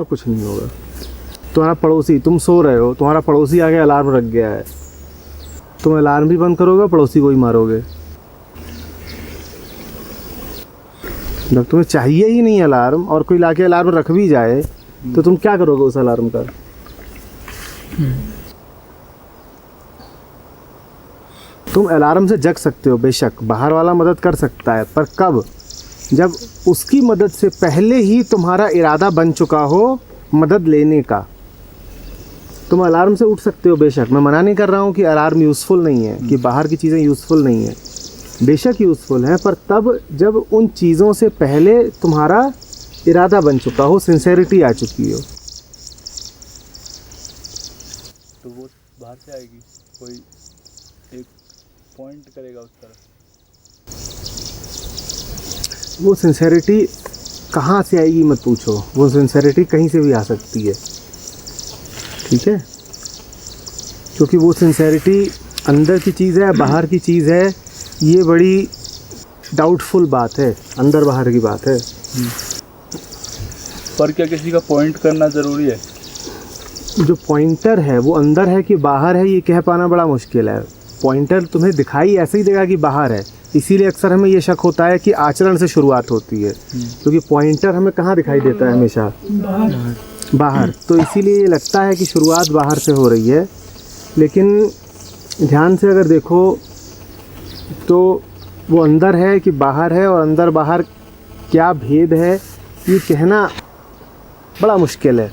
कुछ नहीं होगा। तुम्हारा पड़ोसी, तुम सो रहे हो, तुम्हारा पड़ोसी आगे अलार्म रख गया है, तुम अलार्म भी बंद करोगे, पड़ोसी को ही मारोगे। जब तुम्हें चाहिए ही नहीं अलार्म और कोई लाके अलार्म रख भी जाए तो तुम क्या करोगे उस अलार्म का? तुम अलार्म से जग सकते हो बेशक, बाहर वाला मदद कर सकता है, पर कब? जब उसकी मदद से पहले ही तुम्हारा इरादा बन चुका हो मदद लेने का। तुम अलार्म से उठ सकते हो बेशक, मैं मना नहीं कर रहा हूँ कि अलार्म यूज़फुल नहीं है, कि बाहर की चीज़ें यूज़फुल नहीं है, बेशक यूज़फुल हैं, पर तब जब उन चीज़ों से पहले तुम्हारा इरादा बन चुका हो, सिंसेरिटी आ चुकी हो। तो वो बाहर से आएगी, कोई एक पॉइंट करेगा उस तरफ। वो सिंसेरिटी कहाँ से आएगी मत पूछो, वो सिंसेरिटी कहीं से भी आ सकती है, ठीक है? क्योंकि वो सिंसेरिटी अंदर की चीज़ है, बाहर की चीज़ है, ये बड़ी डाउटफुल बात है, अंदर बाहर की बात है। पर क्या किसी का पॉइंट करना ज़रूरी है? जो पॉइंटर है वो अंदर है कि बाहर है, ये कह पाना बड़ा मुश्किल है। पॉइंटर तुम्हें दिखाई ऐसे ही देगा कि बाहर है, इसीलिए अक्सर हमें ये शक होता है कि आचरण से शुरुआत होती है, क्योंकि पॉइंटर हमें कहाँ दिखाई देता है? हमेशा बाहर। तो इसीलिए ये लगता है कि शुरुआत बाहर से हो रही है, लेकिन ध्यान से अगर देखो तो वो अंदर है कि बाहर है, और अंदर बाहर क्या भेद है ये कहना बड़ा मुश्किल है।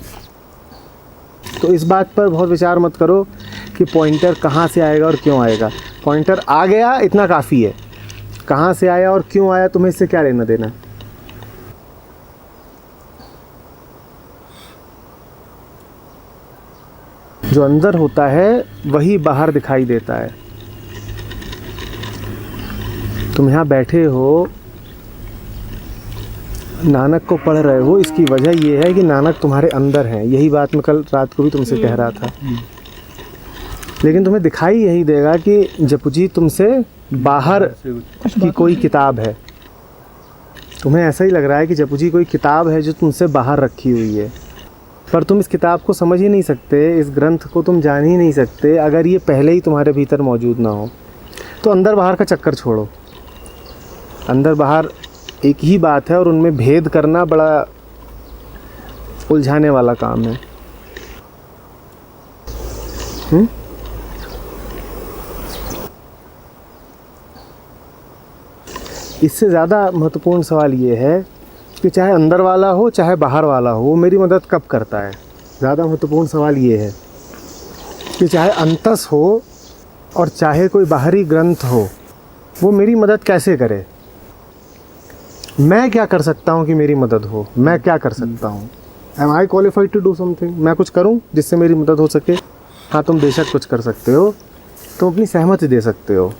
तो इस बात पर बहुत विचार मत करो कि पॉइंटर कहाँ से आएगा और क्यों आएगा। पॉइंटर आ गया इतना काफ़ी है, कहाँ से आया और क्यों आया तुम्हें इससे क्या लेना देना। जो अंदर होता है वही बाहर दिखाई देता है। तुम यहाँ बैठे हो, नानक को पढ़ रहे हो, इसकी वजह ये है कि नानक तुम्हारे अंदर है। यही बात मैं कल रात को भी तुमसे कह रहा था। लेकिन तुम्हें दिखाई यही देगा कि जपुजी तुमसे बाहर की कोई किताब है। तुम्हें ऐसा ही लग रहा है कि जपुजी कोई किताब है जो तुमसे बाहर रखी हुई है, पर तुम इस किताब को समझ ही नहीं सकते, इस ग्रंथ को तुम जान ही नहीं सकते अगर ये पहले ही तुम्हारे भीतर मौजूद ना हो। तो अंदर बाहर का चक्कर छोड़ो, अंदर बाहर एक ही बात है और उनमें भेद करना बड़ा उलझाने वाला काम है। इससे ज़्यादा महत्वपूर्ण सवाल ये है कि चाहे अंदर वाला हो चाहे बाहर वाला हो, वो मेरी मदद कब करता है। ज़्यादा महत्वपूर्ण सवाल ये है कि चाहे अंतस हो और चाहे कोई बाहरी ग्रंथ हो, वो मेरी मदद कैसे करे। मैं क्या कर सकता हूँ कि मेरी मदद हो? मैं क्या कर सकता हूँ? Am I qualified to do something? मैं कुछ करूँ जिससे मेरी मदद हो सके? हाँ, तुम बेशक कुछ कर सकते हो। तुम अपनी सहमति दे सकते हो,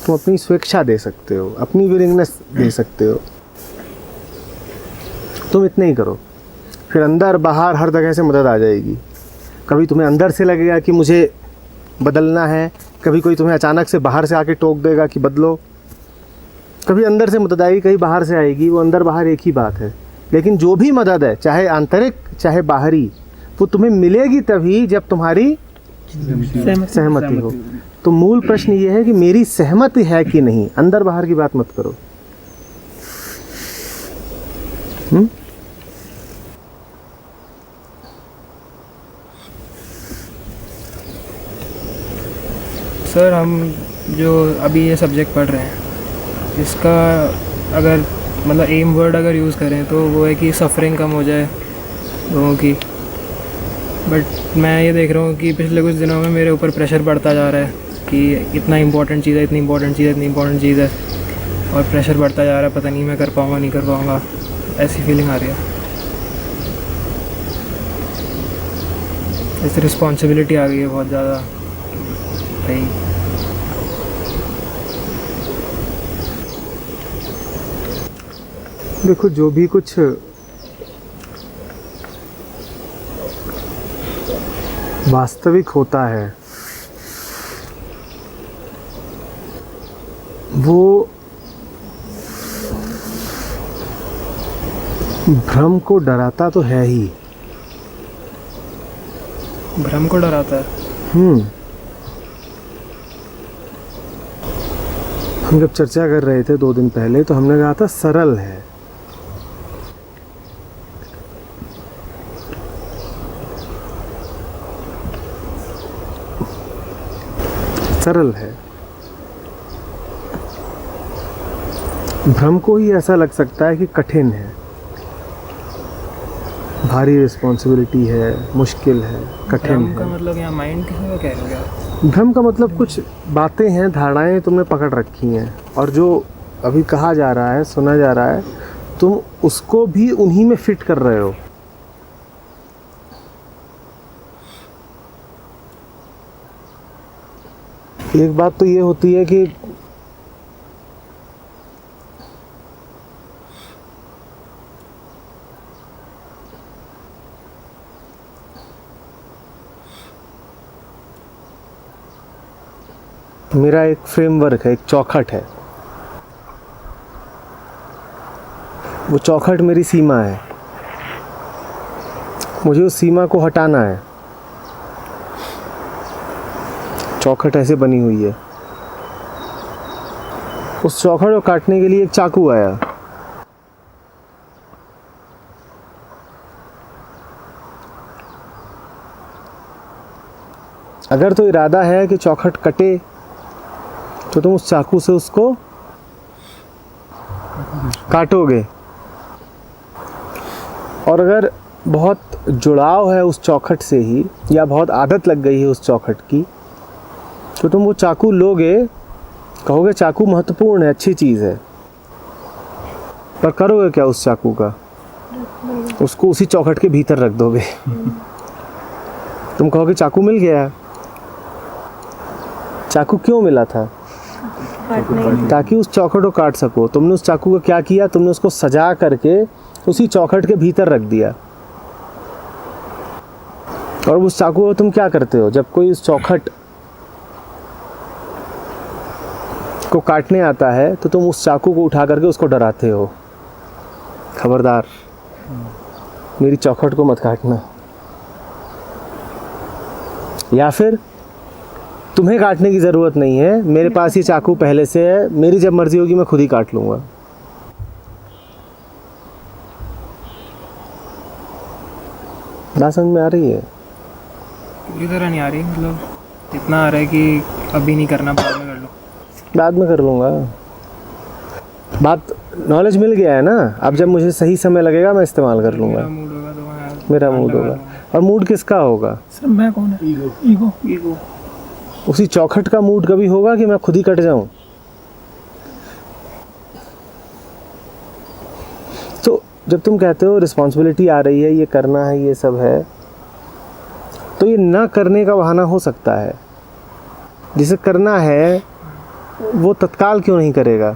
तुम अपनी स्वेच्छा दे सकते हो, अपनी विलिंगनेस दे सकते हो। तुम इतना ही करो, फिर अंदर बाहर हर जगह से मदद आ जाएगी। कभी तुम्हें अंदर से लगेगा कि मुझे बदलना है, कभी कोई तुम्हें अचानक से बाहर से आके टोक देगा कि बदलो। कभी अंदर से मदद आएगी, कहीं बाहर से आएगी, वो अंदर बाहर एक ही बात है। लेकिन जो भी मदद है, चाहे आंतरिक चाहे बाहरी, वो तुम्हें मिलेगी तभी जब तुम्हारी सहमति हो। तो मूल प्रश्न ये है कि मेरी सहमति है कि नहीं। अंदर बाहर की बात मत करो। सर, हम जो अभी ये सब्जेक्ट पढ़ रहे हैं, इसका अगर मतलब एम वर्ड अगर यूज़ करें तो वो है कि सफरिंग कम हो जाए लोगों की। बट मैं ये देख रहा हूँ कि पिछले कुछ दिनों में मेरे ऊपर प्रेशर बढ़ता जा रहा है कि इतना इम्पोर्टेंट चीज़ है, इतनी इम्पोर्टेंट चीज़ है, इतनी इम्पोर्टेंट चीज़ है, और प्रेशर बढ़ता जा रहा है। पता नहीं मैं कर पाऊँगा नहीं कर पाऊँगा, ऐसी फीलिंग आ रही है। ऐसी रिस्पॉन्सिबिलिटी आ गई है बहुत ज़्यादा भाई। देखो, जो भी कुछ वास्तविक होता है वो भ्रम को डराता तो है ही, भ्रम को डराता है। हम जब चर्चा कर रहे थे 2 दिन पहले तो हमने कहा था सरल है, सरल है। भ्रम को ही ऐसा लग सकता है कि कठिन है, भारी रिस्पॉन्सिबिलिटी है, मुश्किल है, कठिन भ्रम का है। मतलब यहाँ माइंड किसी को कह रहे हो? भ्रम का मतलब कुछ बातें हैं, धारणाएं तुमने पकड़ रखी हैं और जो अभी कहा जा रहा है, सुना जा रहा है, तुम उसको भी उन्हीं में फिट कर रहे हो। एक बात तो ये होती है कि मेरा एक फ्रेमवर्क है, एक चौखट है, वो चौखट मेरी सीमा है, मुझे उस सीमा को हटाना है। चौखट ऐसे बनी हुई है, उस चौखट को काटने के लिए एक चाकू आया, अगर तो इरादा है कि चौखट कटे तो तुम उस चाकू से उसको काटोगे, और अगर बहुत जुड़ाव है उस चौखट से ही या बहुत आदत लग गई है उस चौखट की तो तुम वो चाकू लोगे, कहोगे चाकू महत्वपूर्ण है, अच्छी चीज़ है, पर करोगे क्या उस चाकू का? उसको उसी चौखट के भीतर रख दोगे। तुम कहोगे चाकू मिल गया। चाकू क्यों मिला था? ताकि उस चौखट को काट सको। तुमने उस चाकू को क्या किया? तुमने उसको सजा करके उसी चौखट के भीतर रख दिया। और उस चाकू को तुम क्या करते हो? जब कोई उस चौखट को काटने आता है तो तुम उस चाकू को उठा करके उसको डराते हो, खबरदार मेरी चौखट को मत काटना। या फिर तुम्हें काटने की ज़रूरत नहीं है, मेरे पास ये चाकू पहले से है, मेरी जब मर्जी होगी मैं खुद ही काट लूँगा। बात समझ में आ रही है? पूरी तरह नहीं आ रही, मतलब इतना आ रहा है कि अभी नहीं करना, बाद में कर लो। बाद में कर लूँगा। बात नॉलेज मिल गया है ना, अब जब मुझे सही समय लगेगा मैं इस्तेमाल कर लूँगा। मेरा मूड होगा तो मैं मेरा मूड होगा। और मूड किसका होगा? सर मैं कौन है? ईगो। ईगो। उसी चौखट का मूड कभी होगा कि मैं खुद ही कट जाऊं? तो जब तुम कहते हो रिस्पॉन्सिबिलिटी आ रही है, ये करना है, ये सब है, तो ये ना करने का बहाना हो सकता है। जिसे करना है वो तत्काल क्यों नहीं करेगा?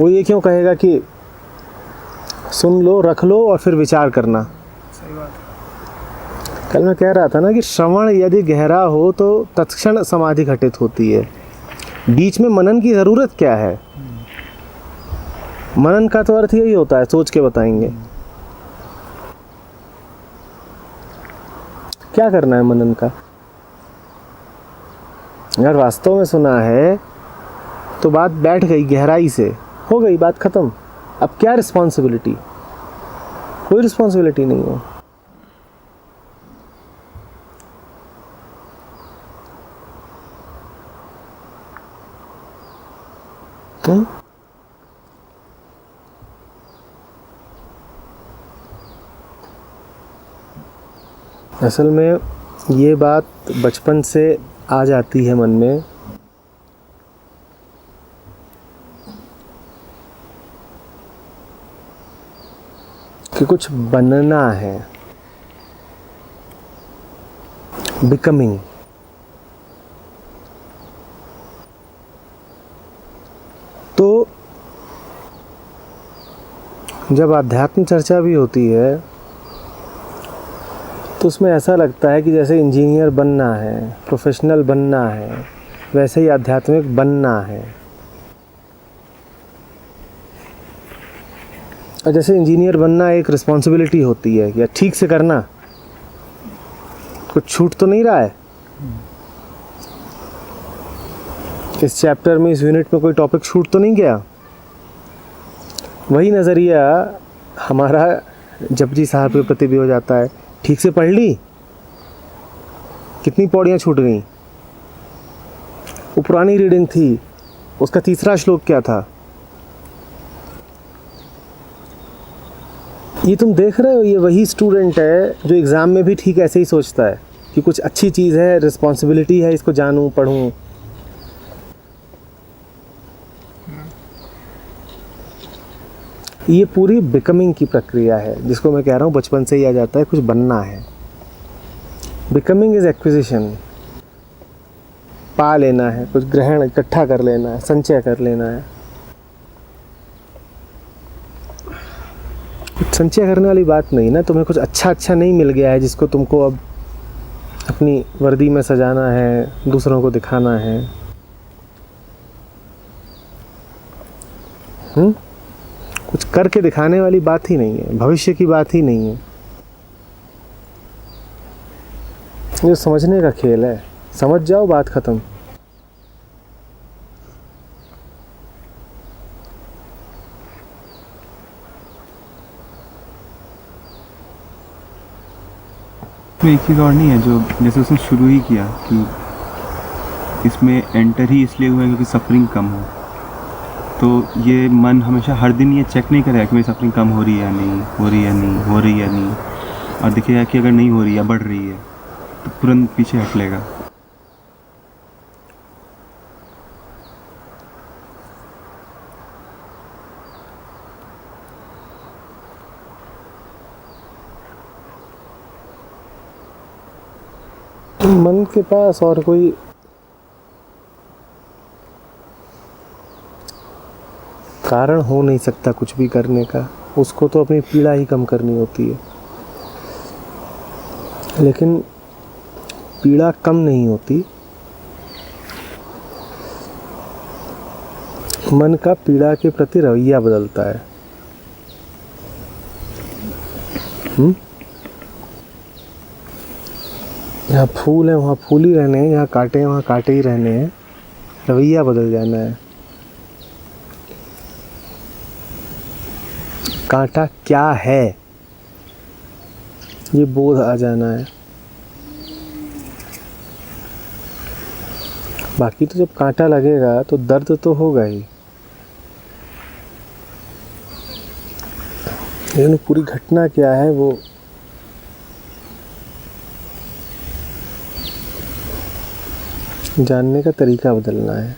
वो ये क्यों कहेगा कि सुन लो, रख लो और फिर विचार करना? सही बात है। कल मैं कह रहा था ना कि श्रवण यदि गहरा हो तो तत्क्षण समाधि घटित होती है। बीच में मनन की ज़रूरत क्या है? मनन का तो अर्थ यही होता है, सोच के बताएंगे। क्या करना है मनन का? अगर वास्तव में सुना है तो बात बैठ गई, गहराई से हो गई, बात खत्म। अब क्या रिस्पॉन्सिबिलिटी? कोई रिस्पॉन्सिबिलिटी नहीं है। असल में ये बात बचपन से आ जाती है मन में कि कुछ बनना है, बिकमिंग। तो जब आध्यात्म चर्चा भी होती है तो उसमें ऐसा लगता है कि जैसे इंजीनियर बनना है, प्रोफेशनल बनना है, वैसे ही आध्यात्मिक बनना है। और जैसे इंजीनियर बनना एक रिस्पॉन्सिबिलिटी होती है, या ठीक से करना, कुछ छूट तो नहीं रहा है इस चैप्टर में, इस यूनिट में कोई टॉपिक छूट तो नहीं गया? वही नज़रिया हमारा जपजी साहब के प्रति भी हो जाता है। ठीक से पढ़ ली? कितनी पौड़ियाँ छूट गई? वो पुरानी रीडिंग थी, उसका तीसरा श्लोक क्या था? ये तुम देख रहे हो, ये वही स्टूडेंट है जो एग्ज़ाम में भी ठीक ऐसे ही सोचता है कि कुछ अच्छी चीज़ है, रिस्पॉन्सिबिलिटी है, इसको जानूं पढ़ूं। ये पूरी बिकमिंग की प्रक्रिया है, जिसको मैं कह रहा हूँ बचपन से ही आ जाता है, कुछ बनना है। बिकमिंग इज एक्विजिशन, पा लेना है, कुछ ग्रहण इकट्ठा कर लेना है, संचय कर लेना है। कुछ संचय करने वाली बात नहीं ना, तुम्हें कुछ अच्छा नहीं मिल गया है जिसको तुमको अब अपनी वर्दी में सजाना है, दूसरों को दिखाना है। कुछ करके दिखाने वाली बात ही नहीं है, भविष्य की बात ही नहीं है। ये समझने का खेल है, समझ जाओ, बात खत्म। एक चीज़ और नहीं है जो जैसे उसने शुरू ही किया कि इसमें एंटर ही इसलिए हुआ है क्योंकि सफरिंग कम हो, तो ये मन हमेशा हर दिन ये चेक नहीं करेगा कि मेरी सफरिंग कम हो रही है या नहीं, हो रही है नहीं, हो रही है नहीं, और दिखेगा कि अगर नहीं हो रही है, बढ़ रही है, तो तुरंत पीछे हट लेगा। मन के पास और कोई कारण हो नहीं सकता कुछ भी करने का, उसको तो अपनी पीड़ा ही कम करनी होती है। लेकिन पीड़ा कम नहीं होती, मन का पीड़ा के प्रति रवैया बदलता है। यहाँ फूल है वहाँ फूल ही रहने हैं, यहाँ कांटे हैं वहाँ कांटे ही रहने हैं, रवैया बदल जाना है। कांटा क्या है ये बोध आ जाना है। बाकी तो जब कांटा लगेगा तो दर्द तो होगा ही, लेकिन पूरी घटना क्या है वो जानने का तरीका बदलना है।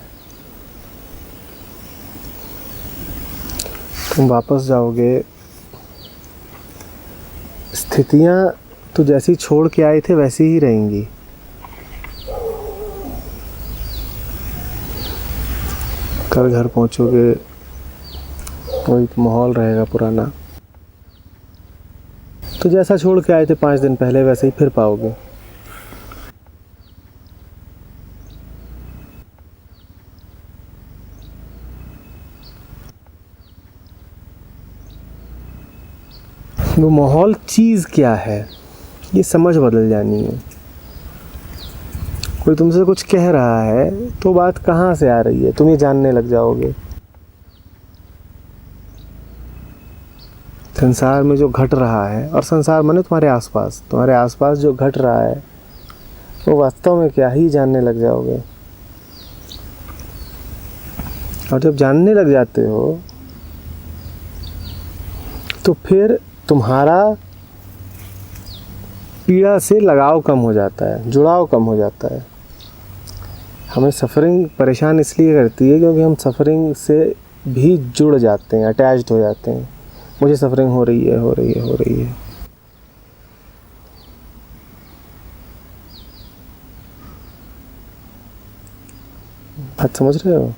तुम वापस जाओगे, स्थितियां तो जैसी छोड़ के आए थे वैसी ही रहेंगी। कल घर पहुंचोगे वही माहौल रहेगा पुराना, तो जैसा छोड़ के आए थे 5 दिन पहले वैसे ही फिर पाओगे। वो माहौल चीज़ क्या है ये समझ बदल जानी है। कोई तुमसे कुछ कह रहा है तो बात कहाँ से आ रही है तुम ये जानने लग जाओगे। संसार में जो घट रहा है, और संसार माने तुम्हारे आसपास जो घट रहा है वो वास्तव में क्या ही जानने लग जाओगे। और जब जानने लग जाते हो तो फिर तुम्हारा पीड़ा से लगाव कम हो जाता है, जुड़ाव कम हो जाता है। हमें सफ़रिंग परेशान इसलिए करती है क्योंकि हम सफ़रिंग से भी जुड़ जाते हैं, अटैच्ड हो जाते हैं। मुझे सफ़रिंग हो रही है। बात समझ रहे हो?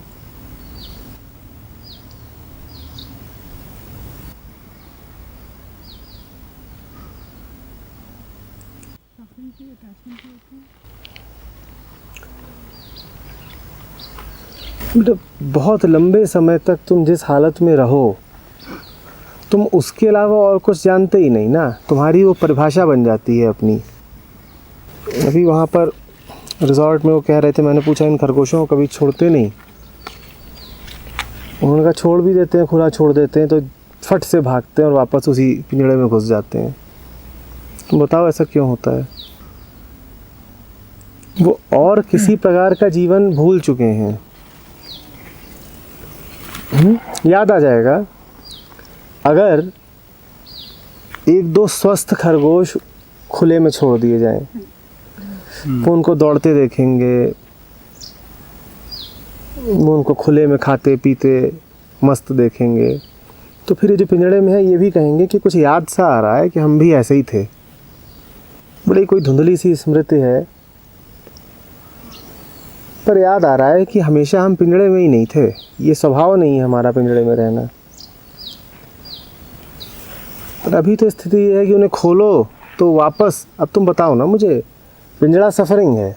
बहुत लंबे समय तक तुम जिस हालत में रहो, तुम उसके अलावा और कुछ जानते ही नहीं ना। तुम्हारी वो परिभाषा बन जाती है अपनी अभी वहाँ पर रिजॉर्ट में वो कह रहे थे, मैंने पूछा इन खरगोशों को कभी छोड़ते नहीं? उन्होंने कहा छोड़ भी देते हैं, खुला छोड़ देते हैं तो फट से भागते हैं और वापस उसी पिंजड़े में घुस जाते हैं। तुम बताओ ऐसा क्यों होता है? वो और किसी प्रकार का जीवन भूल चुके हैं। याद आ जाएगा अगर एक दो स्वस्थ खरगोश खुले में छोड़ दिए जाएं, वो उनको दौड़ते देखेंगे, वो उनको खुले में खाते पीते मस्त देखेंगे, तो फिर ये जो पिंजड़े में है ये भी कहेंगे कि कुछ याद सा आ रहा है कि हम भी ऐसे ही थे। बड़ी कोई धुंधली सी स्मृति है, पर याद आ रहा है कि हमेशा हम पिंजड़े में ही नहीं थे। ये स्वभाव नहीं है हमारा पिंजड़े में रहना। पर अभी तो स्थिति ये है कि उन्हें खोलो तो वापस, अब तुम बताओ ना मुझे, पिंजड़ा सफरिंग है,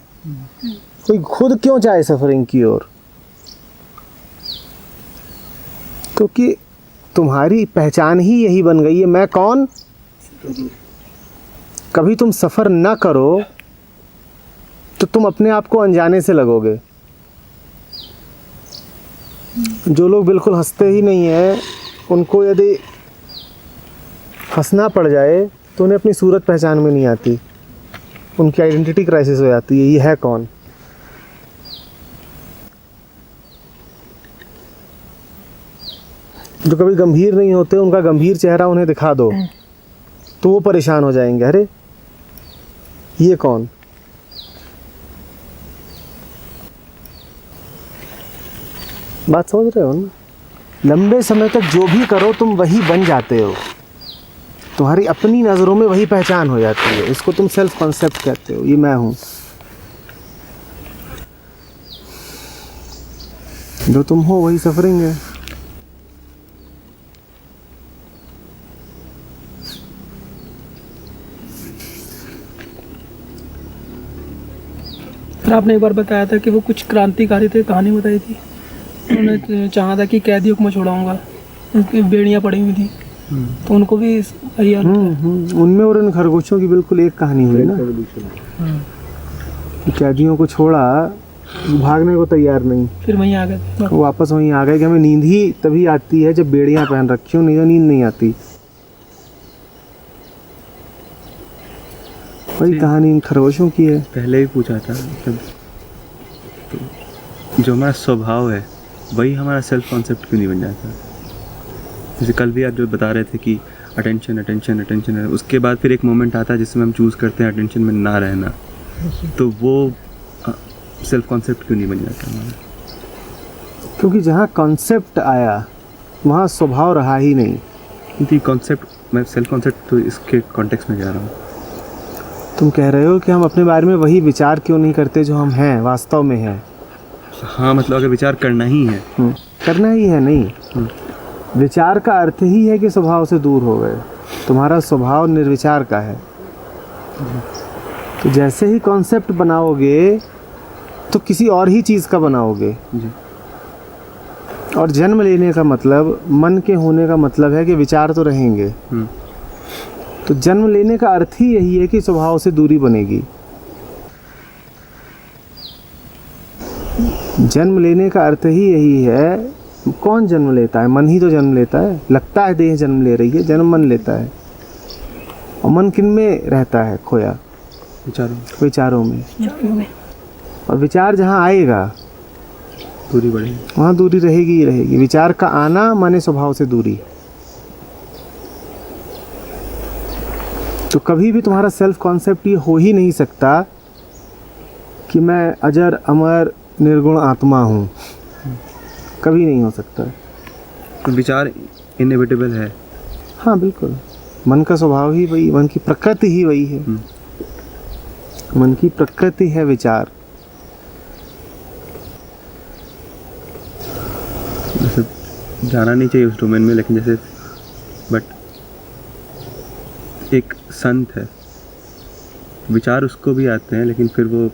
कोई खुद क्यों जाए सफरिंग की ओर? क्योंकि तुम्हारी पहचान ही यही बन गई है, मैं कौन। कभी तुम सफ़र ना करो तो तुम अपने आप को अनजाने से लगोगे। जो लोग बिल्कुल हंसते ही नहीं है, उनको यदि हंसना पड़ जाए तो उन्हें अपनी सूरत पहचान में नहीं आती, उनकी आइडेंटिटी क्राइसिस हो जाती है, ये है कौन। जो कभी गंभीर नहीं होते, उनका गंभीर चेहरा उन्हें दिखा दो तो वो परेशान हो जाएंगे, अरे ये कौन। बात समझ रहे हो ना? लंबे समय तक जो भी करो तुम वही बन जाते हो, तुम्हारी अपनी नज़रों में वही पहचान हो जाती है। इसको तुम सेल्फ कॉन्सेप्ट कहते हो, ये मैं हूँ। जो तुम हो वही सफरिंग है। फिर आपने एक बार बताया था कि वो कुछ क्रांतिकारी थे, कहानी बताई थी, उन्होंने चाहा था कि कैदियों को मैं छुड़ाऊंगा, उनकी बेड़ियाँ पड़ी हुई थी, तो उनको भी उनमें और इन खरगोशों की बिल्कुल एक कहानी हुई ना, कैदियों को छोड़ा, भागने को तैयार नहीं, फिर वहीं आ गए, वो वापस वहीं आ गए कि हमें नींद ही तभी आती है जब बेड़ियाँ पहन रखी हो, नहीं तो नींद नहीं आती। वही कहानी इन खरगोशों की है। पहले भी पूछा था, मतलब तो जो हमारा स्वभाव है वही हमारा सेल्फ कॉन्सेप्ट क्यों नहीं बन जाता? जैसे कल भी आप जो बता रहे थे कि अटेंशन अटेंशन अटेंशन है, उसके बाद फिर एक मोमेंट आता है जिसमें हम चूज़ करते हैं अटेंशन में ना रहना, तो वो सेल्फ कॉन्सेप्ट क्यों नहीं बन जाता हमारा? क्योंकि जहाँ कॉन्सेप्ट आया वहाँ स्वभाव रहा ही नहीं। क्योंकि कॉन्सेप्ट, मैं सेल्फ कॉन्सेप्ट तो इसके कॉन्टेक्स्ट में जा रहा हूँ। तुम कह रहे हो कि हम अपने बारे में वही विचार क्यों नहीं करते जो हम हैं, वास्तव में हैं। हाँ, मतलब अगर विचार करना ही है, करना ही है नहीं, विचार का अर्थ ही है कि स्वभाव से दूर हो गए। तुम्हारा स्वभाव निर्विचार का है, तो जैसे ही कॉन्सेप्ट बनाओगे तो किसी और ही चीज़ का बनाओगे जी। और जन्म लेने का मतलब, मन के होने का मतलब है कि विचार तो रहेंगे। तो जन्म लेने का अर्थ ही यही है कि स्वभाव से दूरी बनेगी। जन्म लेने का अर्थ ही यही है। कौन जन्म लेता है? मन ही तो जन्म लेता है। लगता है देह जन्म ले रही है, जन्म मन लेता है। और मन किन में रहता है खोया? विचारों में। और विचार जहाँ आएगा दूरी बढ़ेगी, वहाँ दूरी रहेगी ही रहेगी। विचार का आना माने स्वभाव से दूरी। तो कभी भी तुम्हारा सेल्फ कॉन्सेप्ट ये हो ही नहीं सकता कि मैं अजर अमर निर्गुण आत्मा हूँ, कभी नहीं हो सकता। तो विचार इनएविटेबल है। हाँ बिल्कुल, मन का स्वभाव ही वही, मन की प्रकृति ही वही है। मन की प्रकृति है विचार। जैसे जाना नहीं चाहिए उस डोमेन में, लेकिन जैसे बट एक संत है, विचार उसको भी आते हैं, लेकिन फिर वो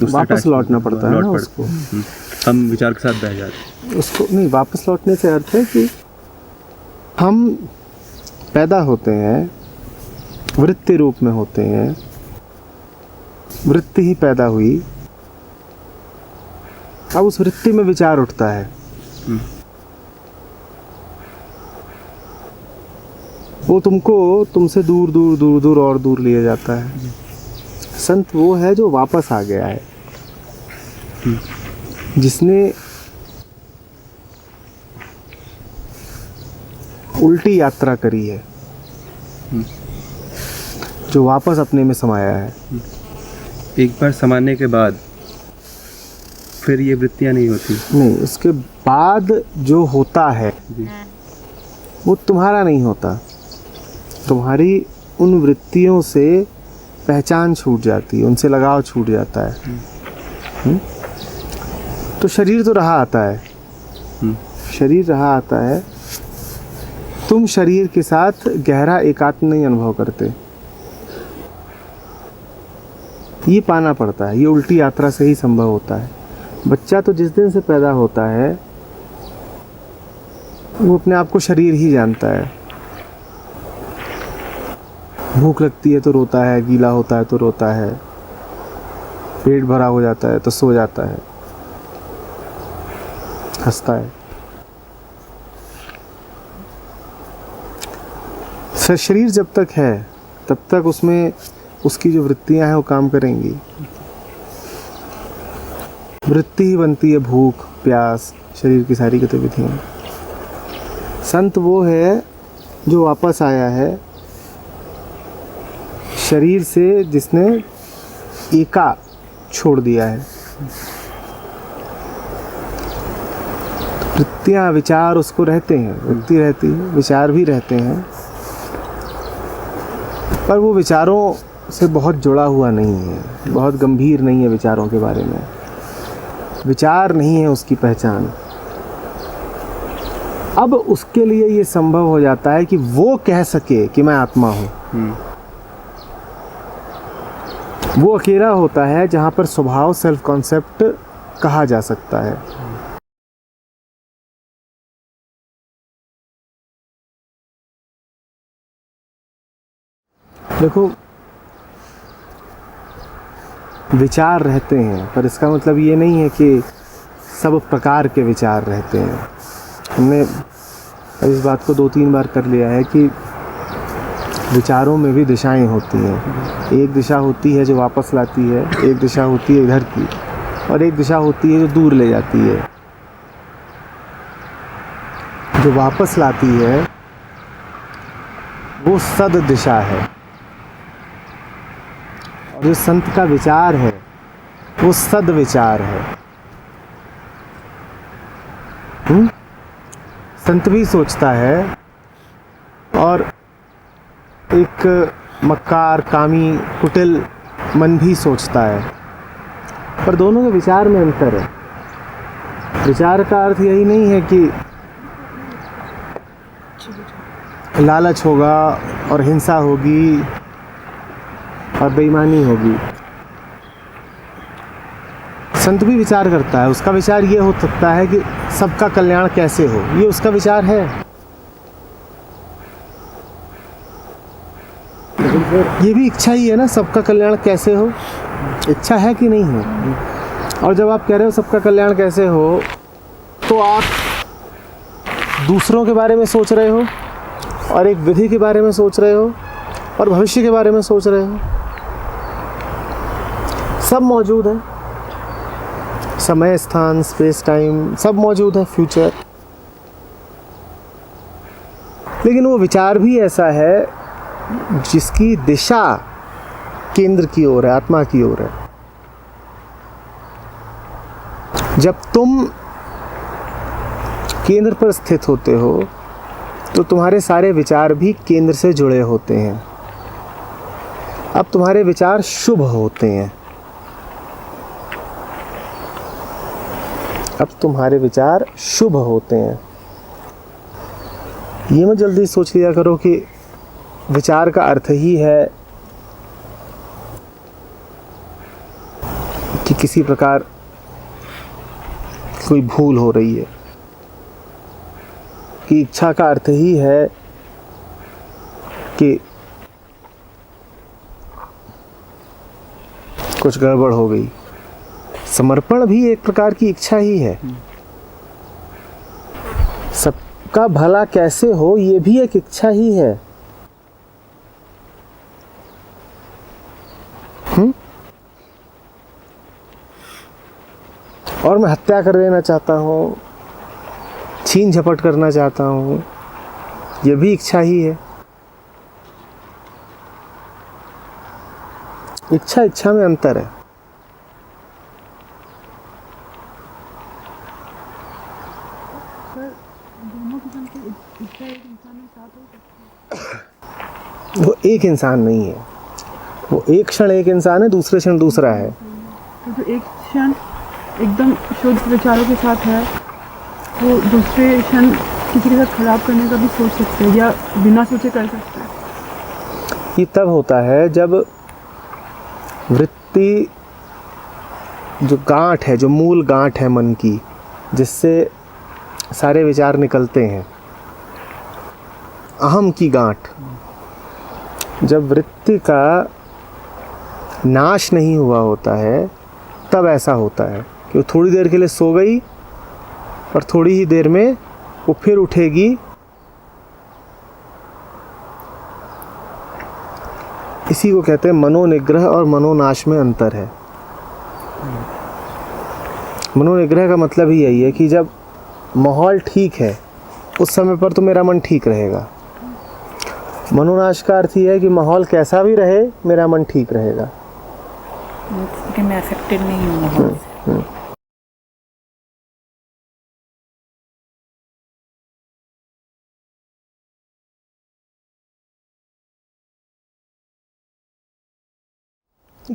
वापस लौटना पड़ता है ना उसको। हम विचार के साथ बह जाते हैं उसको। नहीं, वापस लौटने से अर्थ है कि हम पैदा होते हैं, वृत्ति रूप में होते हैं, वृत्ति ही पैदा हुई। अब उस वृत्ति में विचार उठता है। वो तुमसे दूर दूर दूर दूर और दूर लिए जाता है। संत वो है जो वापस आ गया है, जिसने उल्टी यात्रा करी है, जो वापस अपने में समाया है। एक बार समाने के बाद फिर ये वृत्तियाँ नहीं होती? नहीं, उसके बाद जो होता है वो तुम्हारा नहीं होता। तुम्हारी उन वृत्तियों से पहचान छूट जाती है, उनसे लगाव छूट जाता है। तो शरीर तो रहा आता है, शरीर रहा आता है। तुम शरीर के साथ गहरा एकात्म नहीं अनुभव करते। ये पाना पड़ता है, ये उल्टी यात्रा से ही संभव होता है। बच्चा तो जिस दिन से पैदा होता है वो अपने आप को शरीर ही जानता है। भूख लगती है तो रोता है, गीला होता है तो रोता है, पेट भरा हो जाता है तो सो जाता है, हंसता है। शरीर जब तक है तब तक उसमें उसकी जो वृत्तियां हैं वो काम करेंगी। वृत्ति ही बनती है भूख, प्यास, शरीर की सारी गतिविधियां। संत वो है जो वापस आया है शरीर से, जिसने एका छोड़ दिया है। वृत्तियां, विचार उसको रहते हैं, वृत्ति रहती है, विचार भी रहते हैं, पर वो विचारों से बहुत जुड़ा हुआ नहीं है, बहुत गंभीर नहीं है विचारों के बारे में। विचार नहीं है उसकी पहचान। अब उसके लिए ये संभव हो जाता है कि वो कह सके कि मैं आत्मा हूँ। वो अकेला होता है जहाँ पर स्वभाव, सेल्फ कॉन्सेप्ट कहा जा सकता है। देखो, विचार रहते हैं, पर इसका मतलब ये नहीं है कि सब प्रकार के विचार रहते हैं। हमने इस बात को 2-3 बार कर लिया है कि विचारों में भी दिशाएं होती हैं। एक दिशा होती है जो वापस लाती है, एक दिशा होती है इधर की, और एक दिशा होती है जो दूर ले जाती है। जो वापस लाती है वो सद दिशा है, और जो संत का विचार है वो सद विचार है। संत भी सोचता है और एक मक्कार, कामी, कुटिल मन भी सोचता है, पर दोनों के विचार में अंतर है। विचार का अर्थ यही नहीं है कि लालच होगा और हिंसा होगी और बेईमानी होगी। संत भी विचार करता है, उसका विचार ये हो सकता है कि सबका कल्याण कैसे हो, ये उसका विचार है। ये भी इच्छा ही है ना, सबका कल्याण कैसे हो, इच्छा है कि नहीं है। और जब आप कह रहे हो सबका कल्याण कैसे हो, तो आप दूसरों के बारे में सोच रहे हो, और एक विधि के बारे में सोच रहे हो, और भविष्य के बारे में सोच रहे हो। सब मौजूद है, समय, स्थान, स्पेस, टाइम सब मौजूद है, फ्यूचर। लेकिन वो विचार भी ऐसा है जिसकी दिशा केंद्र की ओर है, आत्मा की ओर है। जब तुम केंद्र पर स्थित होते हो तो तुम्हारे सारे विचार भी केंद्र से जुड़े होते हैं। अब तुम्हारे विचार शुभ होते हैं, अब तुम्हारे विचार शुभ होते हैं। ये मत जल्दी सोच लिया करो कि विचार का अर्थ ही है कि किसी प्रकार कोई भूल हो रही है, कि इच्छा का अर्थ ही है कि कुछ गड़बड़ हो गई। समर्पण भी एक प्रकार की इच्छा ही है। सबका भला कैसे हो ये भी एक इच्छा ही है। और मैं हत्या कर देना चाहता हूँ, छीन झपट करना चाहता हूँ, ये भी इच्छा ही है। इच्छा इच्छा में अंतर है। वो एक इंसान नहीं है, वो एक क्षण एक इंसान है, दूसरे क्षण दूसरा है। तो जो एक क्षण एकदम शुद्ध विचारों के साथ है, वो दूसरे क्षण किसी के साथ खराब करने का भी सोच सकते हैं या बिना सोचे कर सकते हैं। ये तब होता है जब वृत्ति, जो गांठ है, जो मूल गांठ है मन की, जिससे सारे विचार निकलते हैं, अहम की गांठ, जब वृत्ति का नाश नहीं हुआ होता है तब ऐसा होता है कि वो थोड़ी देर के लिए सो गई और थोड़ी ही देर में वो फिर उठेगी। इसी को कहते हैं मनोनिग्रह और मनोनाश में अंतर है। मनोनिग्रह का मतलब ही यही है कि जब माहौल ठीक है उस समय पर तो मेरा मन ठीक रहेगा। मनोनाश का अर्थ ही है कि माहौल कैसा भी रहे मेरा मन ठीक रहेगा। कि मैं अफेक्टेड नहीं हूँ माहौल से।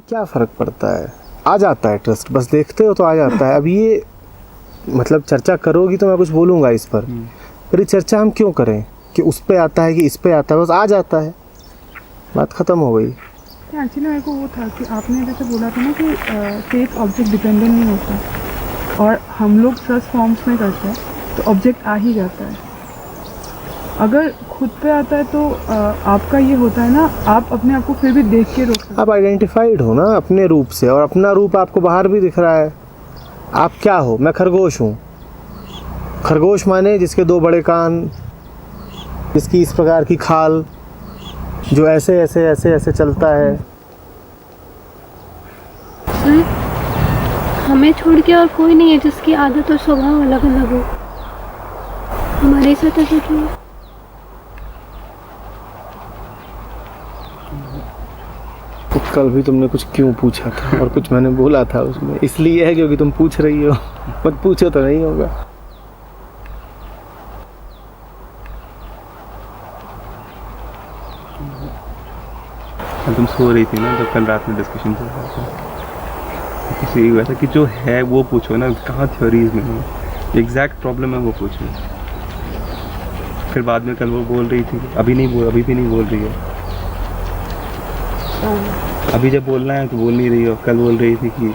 क्या फ़र्क पड़ता है, आ जाता है ट्रस्ट, बस देखते हो तो आ जाता है। अब ये मतलब चर्चा करोगी तो मैं कुछ बोलूँगा इस पर, फिर ये चर्चा हम क्यों करें कि उस पे आता है कि इस पे आता है, बस आ जाता है, बात ख़त्म हो गई। एक्चुअली मेरे को वो था कि आपने जैसे बोला था ना कि फेथ ऑब्जेक्ट डिपेंडेंट नहीं होता और हम लोग ट्रस्ट फॉर्म्स में करते हैं तो ऑब्जेक्ट आ ही जाता है। अगर खुद पे आता है तो आपका ये होता है ना, आप अपने आप को फिर भी देख के रोक सकते हैं। आप आइडेंटिफाइड हो ना अपने रूप से, और अपना रूप आपको बाहर भी दिख रहा है। आप क्या हो? मैं खरगोश हूँ। खरगोश माने जिसके दो बड़े कान, जिसकी इस प्रकार की खाल, जो ऐसे ऐसे ऐसे ऐसे चलता है। सर, हमें छोड़ के और कोई नहीं है जिसकी आदत और स्वभाव अलग अलग हो। हमारे साथ ऐसा क्यों है? तो कल भी तुमने कुछ क्यों पूछा था और कुछ मैंने बोला था उसमें, इसलिए है क्योंकि तुम पूछ रही हो। मत पूछो तो नहीं होगा। तुम सो रही थी ना जब कल रात में डिस्कशन चल रहा था, किसी यही हुआ था कि जो है वो पूछो ना, कहाँ थ्योरीज में हो, एग्जैक्ट प्रॉब्लम है वो पूछो। फिर बाद में कल वो बोल रही थी, अभी भी नहीं बोल रही है। अभी जब बोलना है तो बोल नहीं रही हो, कल बोल रही थी कि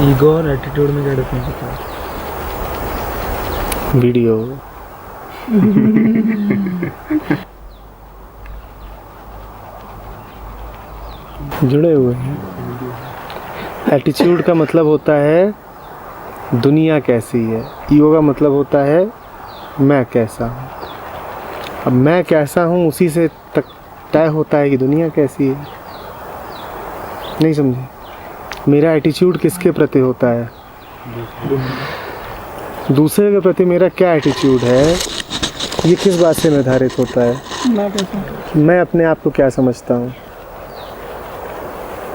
ईगो और एटीट्यूड में क्या डिफरेंस होता है? वीडियो जुड़े हुए हैं। एटीट्यूड का मतलब होता है दुनिया कैसी है, ईगो का मतलब होता है मैं कैसा हूँ। अब मैं कैसा हूँ उसी से तक तय होता है कि दुनिया कैसी है। नहीं समझे? मेरा एटीट्यूड किसके प्रति होता है? दूसरे के प्रति मेरा क्या एटीट्यूड है, ये किस बात से निर्धारित होता है? मैं अपने आप को क्या समझता हूँ,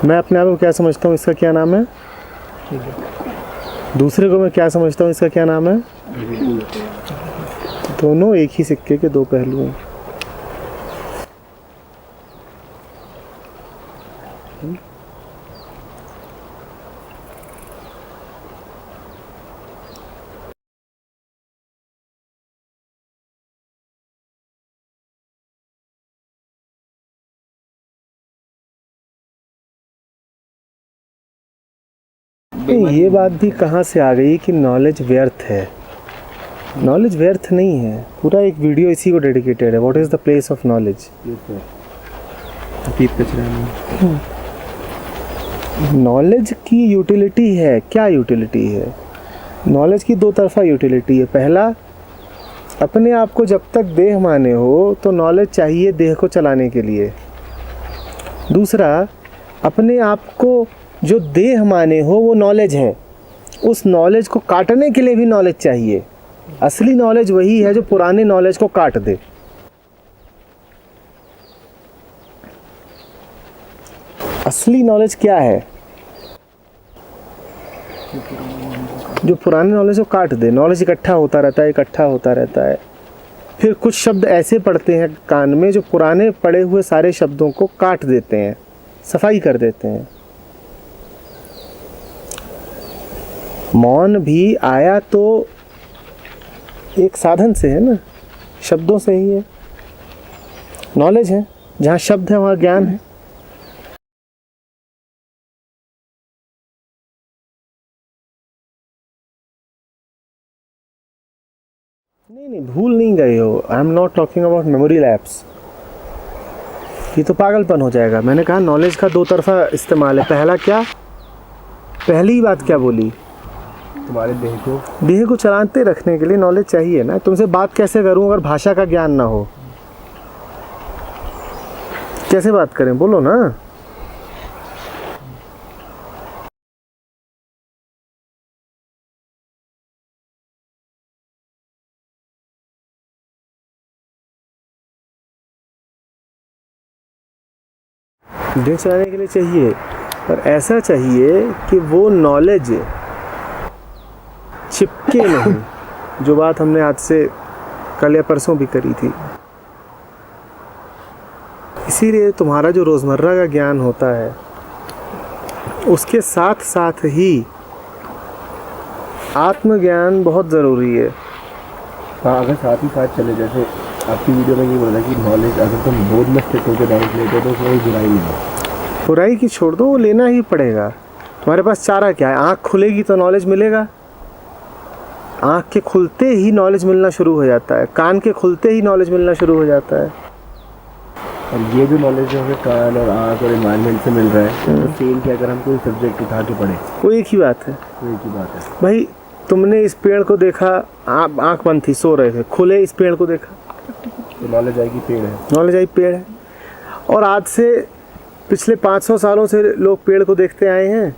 मैं अपने आप को क्या समझता हूँ, इसका क्या नाम है? दूसरे को मैं क्या समझता हूँ, इसका क्या नाम है? दोनों एक ही सिक्के के दो पहलू हैं। नहीं, ये बात भी कहाँ से आ गई कि नॉलेज व्यर्थ है? नॉलेज व्यर्थ नहीं है, पूरा एक वीडियो इसी को डेडिकेटेड है, what is the place of knowledge. Knowledge की यूटिलिटी है, क्या यूटिलिटी है? नॉलेज की दो तरफा यूटिलिटी है। पहला, अपने आप को जब तक देह माने हो तो नॉलेज चाहिए देह को चलाने के लिए। दूसरा, अपने आप को जो देह माने हो वो नॉलेज है, उस नॉलेज को काटने के लिए भी नॉलेज चाहिए। असली नॉलेज वही है जो पुराने नॉलेज को काट दे। असली नॉलेज क्या है? जो पुराने नॉलेज को काट दे। नॉलेज इकट्ठा होता रहता है, इकट्ठा होता रहता है, फिर कुछ शब्द ऐसे पढ़ते हैं कान में जो पुराने पढ़े हुए सारे शब्दों को काट देते हैं, सफाई कर देते हैं। मौन भी आया तो एक साधन से है ना, शब्दों से ही है। नॉलेज है, जहाँ शब्द है वहाँ ज्ञान है। नहीं, भूल नहीं गए हो। I am not talking about memory lapse, ये तो पागलपन हो जाएगा। मैंने कहा नॉलेज का दो तरफा इस्तेमाल है। पहला क्या, पहली बात क्या बोली? तुम्हारे देह को चलाते रखने के लिए नॉलेज चाहिए ना। तुमसे बात कैसे करूं अगर भाषा का ज्ञान ना हो? कैसे बात करें, बोलो ना। देह चलाने के लिए चाहिए, पर ऐसा चाहिए कि वो नॉलेज चिपके नहीं। जो बात हमने आज से कल या परसों भी करी थी। इसीलिए तुम्हारा जो रोज़मर्रा का ज्ञान होता है उसके साथ साथ ही आत्मज्ञान बहुत ज़रूरी है। हाँ, अगर साथ ही साथ चले, जैसे आपकी वीडियो में ये बोला कि नॉलेज अगर तुम बोध में स्थित होकर डाउट लेते हो तो कोई बुराई नहीं है। बुराई की छोड़ दो, वो लेना ही पड़ेगा। तुम्हारे पास चारा क्या है? आँख खुलेगी तो नॉलेज मिलेगा। आँख के खुलते ही नॉलेज मिलना शुरू हो जाता है, कान के खुलते ही नॉलेज मिलना शुरू हो जाता है। और ये जो नॉलेज जो हमें कान और आँख और एनवायरनमेंट से मिल रहा है, तो सेम कि अगर हम कोई सब्जेक्ट उठा के पढ़े, वो एक ही बात है। वो एक ही बात है। भाई, तुमने इस पेड़ को देखा, आँख बंद थी, सो रहे थे, खुले इस पेड़ को देखा तो नॉलेज आएगी पेड़ है, नॉलेज आई पेड़ है। और आज से पिछले 500 सालों से लोग पेड़ को देखते आए हैं,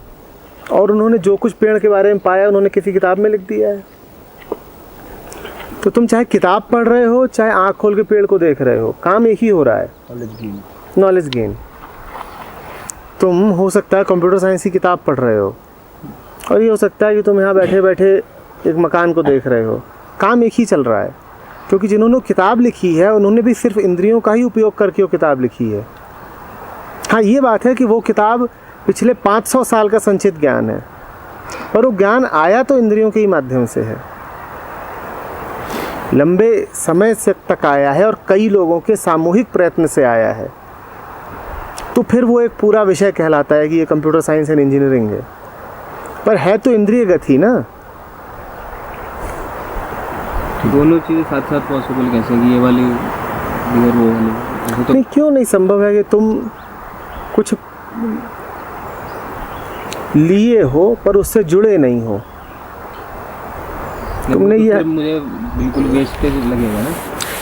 और उन्होंने जो कुछ पेड़ के बारे में पाया उन्होंने किसी किताब में लिख दिया है। तो तुम चाहे किताब पढ़ रहे हो, चाहे आँख खोल के पेड़ को देख रहे हो, काम एक ही हो रहा है, नॉलेज गेन। तुम हो सकता है कंप्यूटर साइंस की किताब पढ़ रहे हो, और ये हो सकता है कि तुम यहाँ बैठे बैठे एक मकान को देख रहे हो। काम एक ही चल रहा है, क्योंकि जिन्होंने किताब लिखी है उन्होंने भी सिर्फ इंद्रियों का ही उपयोग करके वो किताब लिखी है। हाँ, ये बात है कि वो किताब पिछले 500 साल का संचित ज्ञान है, पर वो ज्ञान आया तो इंद्रियों के ही माध्यम से है, लंबे समय से तक आया है, और कई लोगों के सामूहिक प्रयत्न से आया है। तो फिर वो एक पूरा विषय कहलाता है कि ये कंप्यूटर साइंस एंड इंजीनियरिंग है, पर है तो इंद्रिय गति ना। दोनों चीज़ें साथ साथ पॉसिबल कैसे, कि ये वाली और वो वाली? तो नहीं, क्यों नहीं संभव है कि तुम कुछ लिए हो पर उससे जुड़े नहीं हो। तुमने ये, मुझे बिल्कुल वेस्टेज लगेगा ना।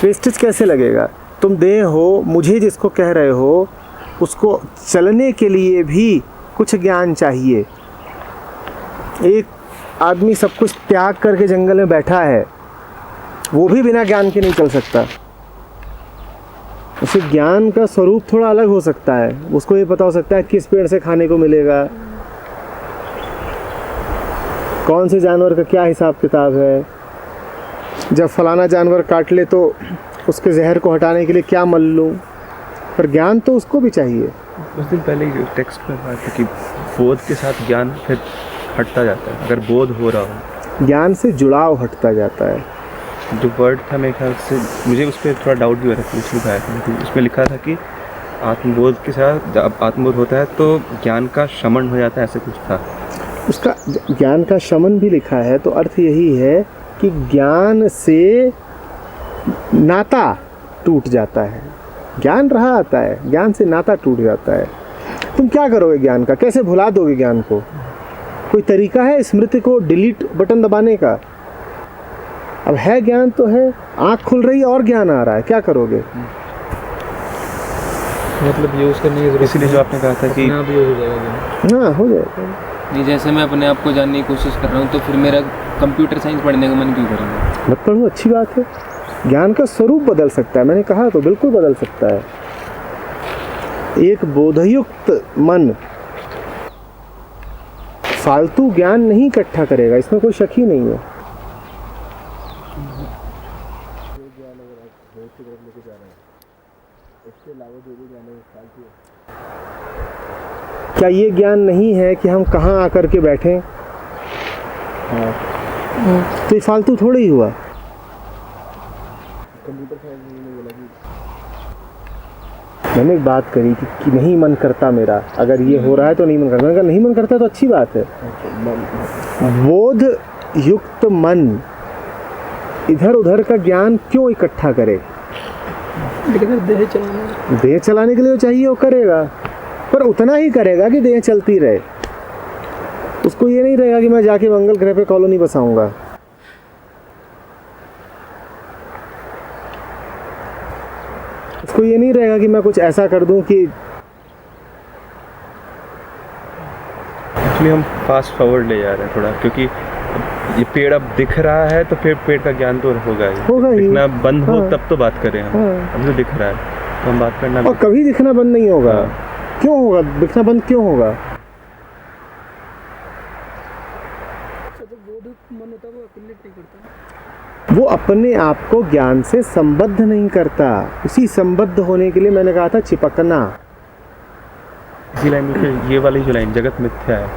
वेस्टेज कैसे लगेगा? तुम देह हो, मुझे जिसको कह रहे हो उसको चलने के लिए भी कुछ ज्ञान चाहिए। एक आदमी सब कुछ त्याग करके जंगल में बैठा है, वो भी बिना ज्ञान के नहीं चल सकता। उसे ज्ञान का स्वरूप थोड़ा अलग हो सकता है। उसको ये पता हो सकता है किस पेड़ से खाने को मिलेगा, कौन से जानवर का क्या हिसाब किताब है, जब फलाना जानवर काट ले तो उसके जहर को हटाने के लिए क्या मल लूँ। पर ज्ञान तो उसको भी चाहिए। उस दिन पहले जो टेक्स्ट में बात है कि बोध के साथ ज्ञान फिर हटता जाता है। अगर बोध हो रहा हो, ज्ञान से जुड़ाव हटता जाता है। जो वर्ड था मेरे ख्याल से, मुझे उस पर थोड़ा डाउट भी हो रहा था, इसलिए लिखा था कि उसमें लिखा था कि आत्मबोध के साथ जब आत्मबोध होता है तो ज्ञान का शमन हो जाता है, ऐसे कुछ था। उसका ज्ञान का शमन भी लिखा है, तो अर्थ यही है कि ज्ञान से नाता टूट जाता है। ज्ञान रहा आता है, ज्ञान से नाता टूट जाता है। तुम क्या करोगे ज्ञान का? कैसे भुला दोगे ज्ञान को? कोई तरीका है स्मृति को डिलीट बटन दबाने का? अब है ज्ञान तो है, आँख खुल रही है और ज्ञान आ रहा है, क्या करोगे? मतलब यूज़ करने की जरूरत इसीलिए जो आपने कहा था कि अपने आप यूज़ हो जाएगा। हाँ, हो जाएगा। नहीं, जैसे मैं अपने आप को जानने की कोशिश कर रहा हूँ, तो फिर मेरा कंप्यूटर साइंस पढ़ने का मन क्यों करेगा? मत पढ़ो, अच्छी बात है। ज्ञान का स्वरूप बदल सकता है, मैंने कहा तो बिल्कुल बदल सकता है। एक बोधयुक्त मन फालतू ज्ञान नहीं इकट्ठा करेगा, इसमें कोई शक ही नहीं है। क्या ये ज्ञान नहीं है कि हम कहाँ आकर के बैठे? तो ये फालतू थोड़ा ही हुआ। मैंने एक बात करी कि नहीं मन करता मेरा, अगर ये हो रहा है तो नहीं मन करता। मैंने कहा नहीं मन करता तो अच्छी बात है। बोध युक्त मन इधर उधर का ज्ञान क्यों इकट्ठा करे? देह चलाने के लिए चाहिए वो करेगा, पर उतना ही करेगा कि देह चलती रहे। उसको ये नहीं रहेगा कि मैं जाके मंगल ग्रह पे कॉलोनी बसाऊंगा। उसको ये नहीं रहेगा कि मैं कुछ ऐसा कर दूं कि एक्चुअली हम फास्ट फॉरवर्ड ले जा रहे हैं थोड़ा, क्योंकि ये पेड़ अब दिख रहा है तो फिर पेड़ का ज्ञान तो होगा ही। दिखना बंद हो तब तो बात करें हम। अब तो दिख रहा है तो हम बात करना। और कभी दिखना बंद नहीं होगा। क्यों होगा दिखना बंद? क्यों होगा? वो अपने आप को ज्ञान से संबद्ध नहीं करता। उसी संबद्ध होने के लिए मैंने कहा था चिपकना। इसी लाइन में फिर ये वाली जो लाइन जगत मिथ्या है,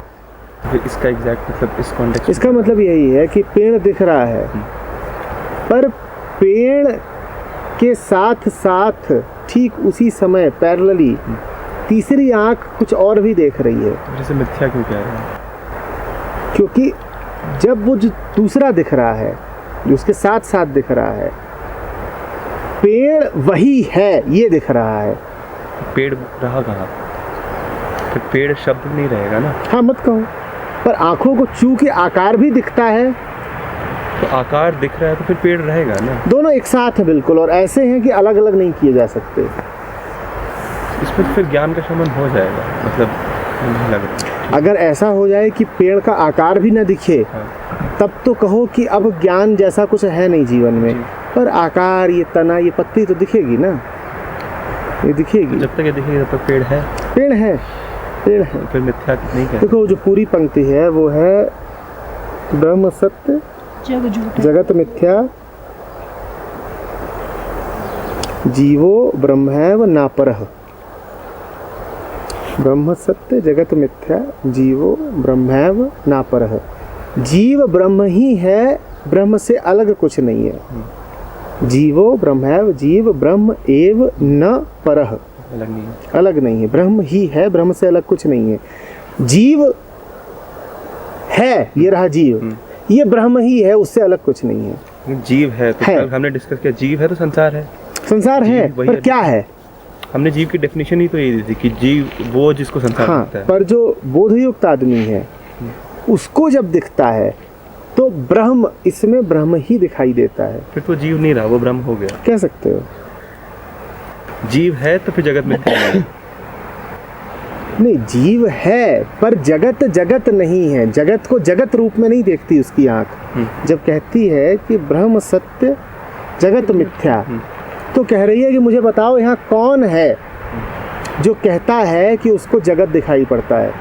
फिर इसका एग्जैक्ट मतलब इस कॉन्टेक्स्ट, इसका मतलब यही है कि पेड़ दिख रहा है, पर पेड़ के साथ साथ ठीक उसी समय पैरेलली तीसरी आंख कुछ और भी देख रही है। जैसे मिथ्या क्यों कह रहे हैं? क्योंकि जब वो जो दूसरा दिख रहा है, जो उसके साथ साथ दिख रहा है, पेड़ वही है ये दिख रहा है। पेड़ रहा कहाँ? फिर पेड़ शब्द नहीं रहेगा ना। हाँ मत कहो, पर आंखों को चूंकि आकार भी दिखता है, तो आकार दिख रहा है तो फिर पेड़ रहेगा ना। दोनों एक साथ है बिल्कुल, और ऐसे हैं कि अलग अलग नहीं किए जा सकते। इसमें तो फिर ज्ञान का शमन हो जाएगा, मतलब नहीं लग रहा। अगर ऐसा हो जाए कि पेड़ का आकार भी न दिखे, तब तो कहो कि अब ज्ञान जैसा कुछ है नहीं जीवन में, पर आकार, ये तना, ये पत्ती तो दिखेगी ना, ये दिखेगी। जब तक ये दिखेगी तब तक पेड़ है। पेड़ है, पेड़ है। फिर मिथ्या नहीं कहते। देखो जो पूरी पंक्ति है वो है ब्रह्म सत्य जगत मिथ्या जीवो ब्रह्मैव नापरः। ब्रह्म सत्य जगत मिथ्या जीवो ब्रह्मैव नापरः। जीव ब्रह्म ही है, ब्रह्म से अलग कुछ नहीं है। जीवो ब्रह्मैव, जीव ब्रह्म एव न परः, अलग नहीं है। अलग नहीं है, ब्रह्म ही है, ब्रह्म से अलग कुछ नहीं है। जीव है, ये रहा जीव, ये ब्रह्म ही है, उससे अलग कुछ नहीं है। जीव है तो कल हमने डिस्कस किया, जीव है तो संसार है। संसार है, पर क्या है? हमने जीव की डेफिनेशन ही तो यही दी थी कि जीव वो जिसको संसार हाँ, पर जो बोधयुक्त आदमी है उसको जब दिखता है तो ब्रह्म, इसमें ब्रह्म ही दिखाई देता है। फिर तो जीव नहीं रहा, वो ब्रह्म हो गया। कह सकते हो जीव है तो फिर जगत में नहीं, जीव है पर जगत जगत नहीं है। जगत को जगत रूप में नहीं देखती उसकी आंख। जब कहती है कि ब्रह्म सत्य जगत मिथ्या, तो कह रही है कि मुझे बताओ यहाँ कौन है जो कहता है कि उसको जगत दिखाई पड़ता है।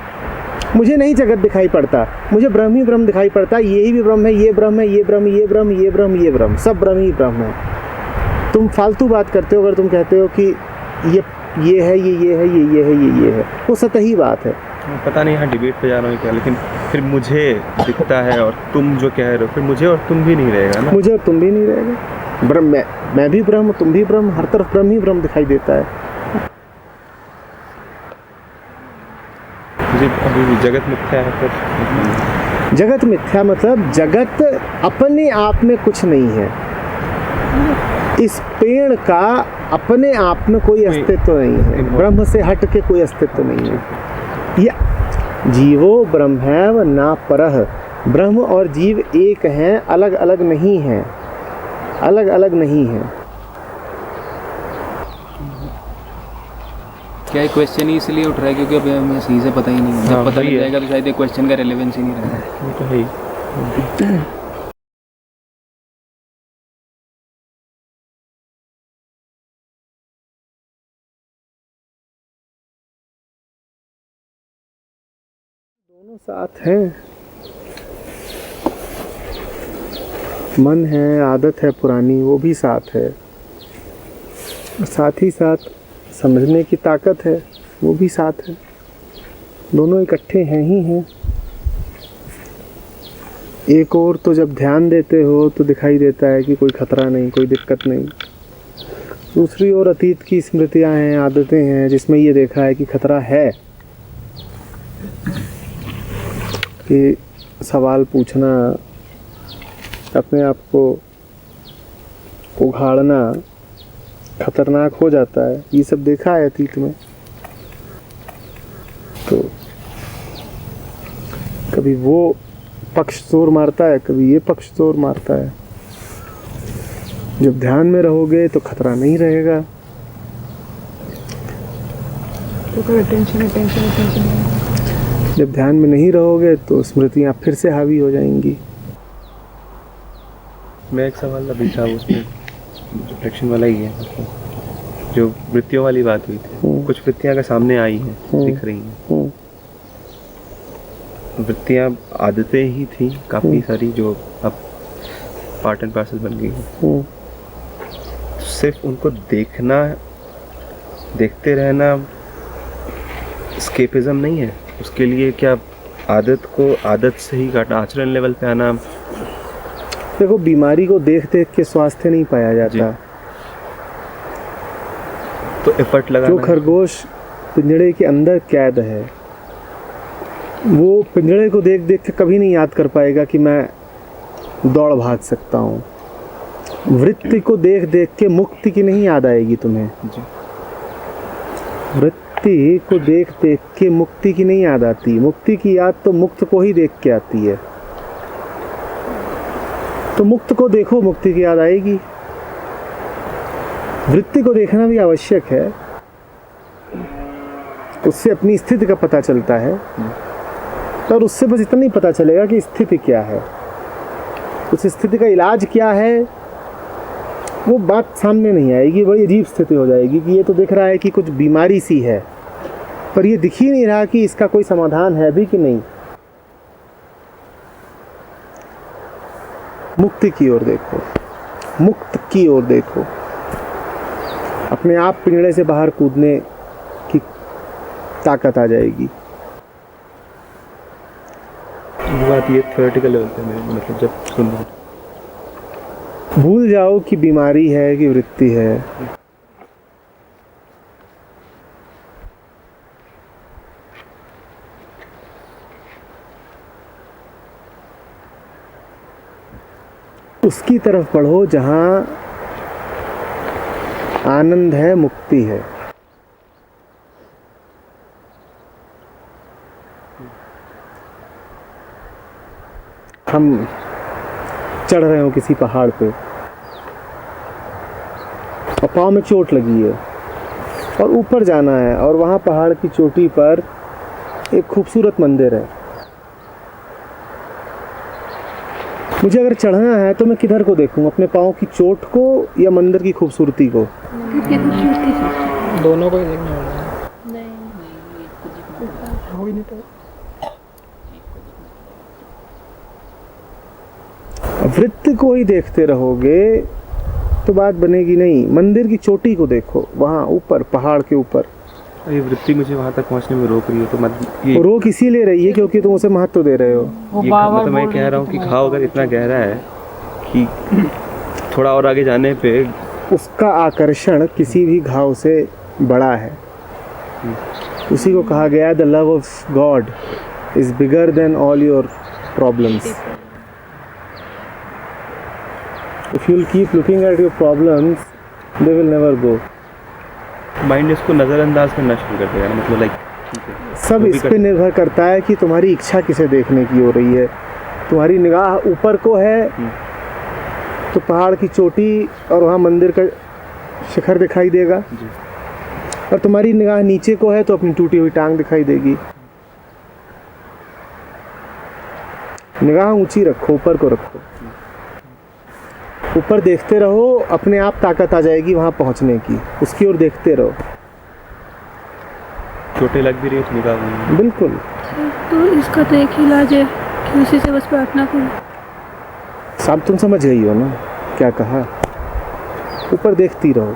मुझे नहीं जगत दिखाई पड़ता, मुझे ब्रह्म ही ब्रह्म दिखाई पड़ता है। यही भी ब्रह्म है, ये ब्रह्म है, ये ब्रह्म, ये ब्रह्म, ये ब्रह्म, ये ब्रह्म, सब ब्रह्म ही ब्रह्म है। तुम फालतू बात करते हो अगर तुम कहते हो कि ये है, ये है, ये है, वो सतही बात है। पता नहीं यहाँ डिबेट पे जा रहा हूँ क्या, लेकिन फिर मुझे दिखता है और तुम जो कह रहे हो, फिर मुझे और तुम भी नहीं रहेगा ना। मुझे और तुम भी नहीं रहेगा। ब्रह्म, मैं भी ब्रह्म, तुम भी ब्रह्म, हर तरफ ब्रह्म ही ब्रह्म दिखाई देता है। मुझे जगत मिथ्या है पर जगत मिथ्या मतलब जगत अपने आप में कुछ नहीं है। इस पेड़ का अपने आप में कोई अस्तित्व नहीं है, ब्रह्म से हट के कोई अस्तित्व नहीं है। या जीवो ब्रह्मैव ना परः, ब्रह्म और जीव एक हैं, अलग अलग नहीं हैं, अलग अलग नहीं हैं। क्या ये क्वेश्चन ही इसलिए उठ रहा है क्योंकि अभी हमें सही से पता ही नहीं है। जब पता लग जाएगा तो शायद ये क्वेश्चन का रेलेवेंस ही नहीं रहेगा। वो तो है ही। दोनों साथ हैं, मन है, आदत है पुरानी, वो भी साथ है, साथ ही साथ समझने की ताकत है, वो भी साथ है। दोनों इकट्ठे हैं ही हैं। एक और तो जब ध्यान देते हो तो दिखाई देता है कि कोई खतरा नहीं, कोई दिक्कत नहीं। दूसरी ओर अतीत की स्मृतियां हैं, आदतें हैं, जिसमें ये देखा है कि खतरा है, कि सवाल पूछना, अपने आप को उघाड़ना खतरनाक हो जाता है। ये सब देखा है अतीत में। तो कभी वो पक्ष जोर मारता है, कभी ये पक्ष जोर मारता है। जब ध्यान में रहोगे तो खतरा नहीं रहेगा। तो कोई टेंशन जब ध्यान में नहीं रहोगे तो स्मृतियाँ फिर से हावी हो जाएंगी। मैं एक सवाल अभी था उसमें रिफ्लेक्शन वाला ही है, जो वृत्तियों वाली बात हुई थी। कुछ वृत्तियाँ अगर सामने आई हैं, दिख रही हैं, वृत्तियाँ आदतें ही थी काफ़ी सारी जो अब पार्ट एंड पार्सल बन गई हैं। सिर्फ उनको देखना, देखते रहना एस्केपिज्म नहीं है। उसके लिए क्या आदत को आदत से ही काटना, आचरण लेवल पे आना। देखो, बीमारी को देख देख के स्वास्थ्य नहीं पाया जाता। तो एफर्ट लगाना। जो खरगोश पिंजड़े के अंदर कैद है, वो पिंजड़े को देख देख के कभी नहीं याद कर पाएगा कि मैं दौड़ भाग सकता हूँ। वृत्ति को देख देख के मुक्ति की नहीं याद आएगी तुम्हें। वृत्ति को देख देख के मुक्ति की नहीं याद आती। मुक्ति की याद तो मुक्त को ही देख के आती है। तो मुक्त को देखो, मुक्ति की याद आएगी। वृत्ति को देखना भी आवश्यक है, उससे अपनी स्थिति का पता चलता है। और उससे बस इतना ही पता चलेगा कि स्थिति क्या है, उस स्थिति का इलाज क्या है, वो बात सामने नहीं आएगी। बड़ी अजीब स्थिति हो जाएगी कि ये तो दिख रहा है कि कुछ बीमारी सी है, पर ये दिख ही नहीं रहा कि इसका कोई समाधान है भी कि नहीं। मुक्ति की ओर देखो, मुक्त की ओर देखो। अपने आप पिंजड़े से बाहर कूदने की ताकत आ जाएगी। बात ये थ्योरेटिकल लेवल पे मैं मतलब जब सुन रहा भूल जाओ कि बीमारी है कि वृत्ति है। उसकी तरफ बढ़ो जहां आनंद है, मुक्ति है। हम चढ़ रहे हो किसी पहाड़ पे और पाँव में चोट लगी है और ऊपर जाना है, और वहाँ पहाड़ की चोटी पर एक खूबसूरत मंदिर है। मुझे अगर चढ़ना है तो मैं किधर को देखूं, अपने पाँव की चोट को या मंदिर की खूबसूरती को? दोनों को ही देखना होगा। वृत्ति को ही देखते रहोगे तो बात बनेगी नहीं। मंदिर की चोटी को देखो, वहाँ ऊपर पहाड़ के ऊपर। ये वृत्ति मुझे वहाँ तक पहुँचने में रोक रही है, तो ये रोक इसीलिए रही है क्योंकि तुम उसे महत्व दे रहे हो। ये मतलब मैं कह रहा हूँ कि घाव अगर इतना गहरा है कि थोड़ा और आगे जाने पे उसका आकर्षण किसी भी घाव से बड़ा है। उसी को कहा गया the love of God. is bigger than all your problems. If you'll keep looking at your problems, they will never go. Mind इसको नज़रअंदाज करना शुरू कर देगा, मतलब लाइक सब इस पे निर्भर करता है कि तुम्हारी इच्छा किसे देखने की हो रही है। तुम्हारी निगाह ऊपर को है तो पहाड़ की चोटी और वहाँ मंदिर का शिखर दिखाई देगा, और तुम्हारी निगाह नीचे को है तो अपनी टूटी हुई टांग दिखाई देगी। निगाह ऊंची रखो, ऊपर को रखो, ऊपर देखते रहो, अपने आप ताकत आ जाएगी वहाँ पहुँचने की, उसकी ओर देखते रहो। चोटें लग भी रही है तो निगाह बंद। बिल्कुल। तो इसका तो एक ही इलाज है कि उसी से बस प्रार्थना करो। सब तुम समझ गई हो ना क्या कहा? ऊपर देखती रहो।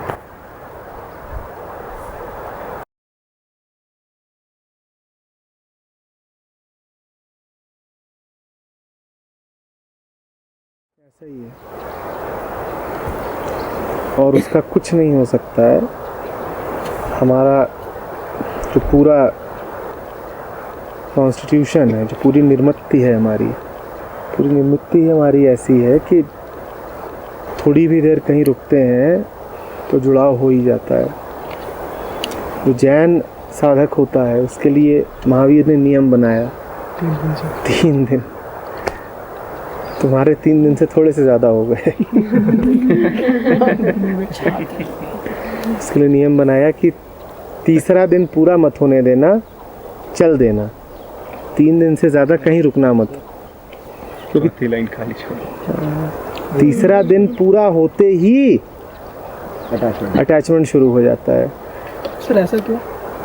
ऐसा ही है, और उसका कुछ नहीं हो सकता है। हमारा जो पूरा कॉन्स्टिट्यूशन है, जो पूरी निर्मिति है हमारी, पूरी निर्मिति हमारी ऐसी है कि थोड़ी भी देर कहीं रुकते हैं तो जुड़ाव हो ही जाता है। जो जैन साधक होता है उसके लिए महावीर ने नियम बनाया 3 दिन। तुम्हारे 3 दिन से थोड़े से ज़्यादा हो गए। उसके लिए नियम बनाया कि तीसरा दिन पूरा मत होने देना, चल देना। 3 दिन से ज़्यादा कहीं रुकना मत, क्योंकि लाइन खाली छोड़। तीसरा दिन पूरा होते ही अटैचमेंट शुरू हो जाता है। सर ऐसा क्यों?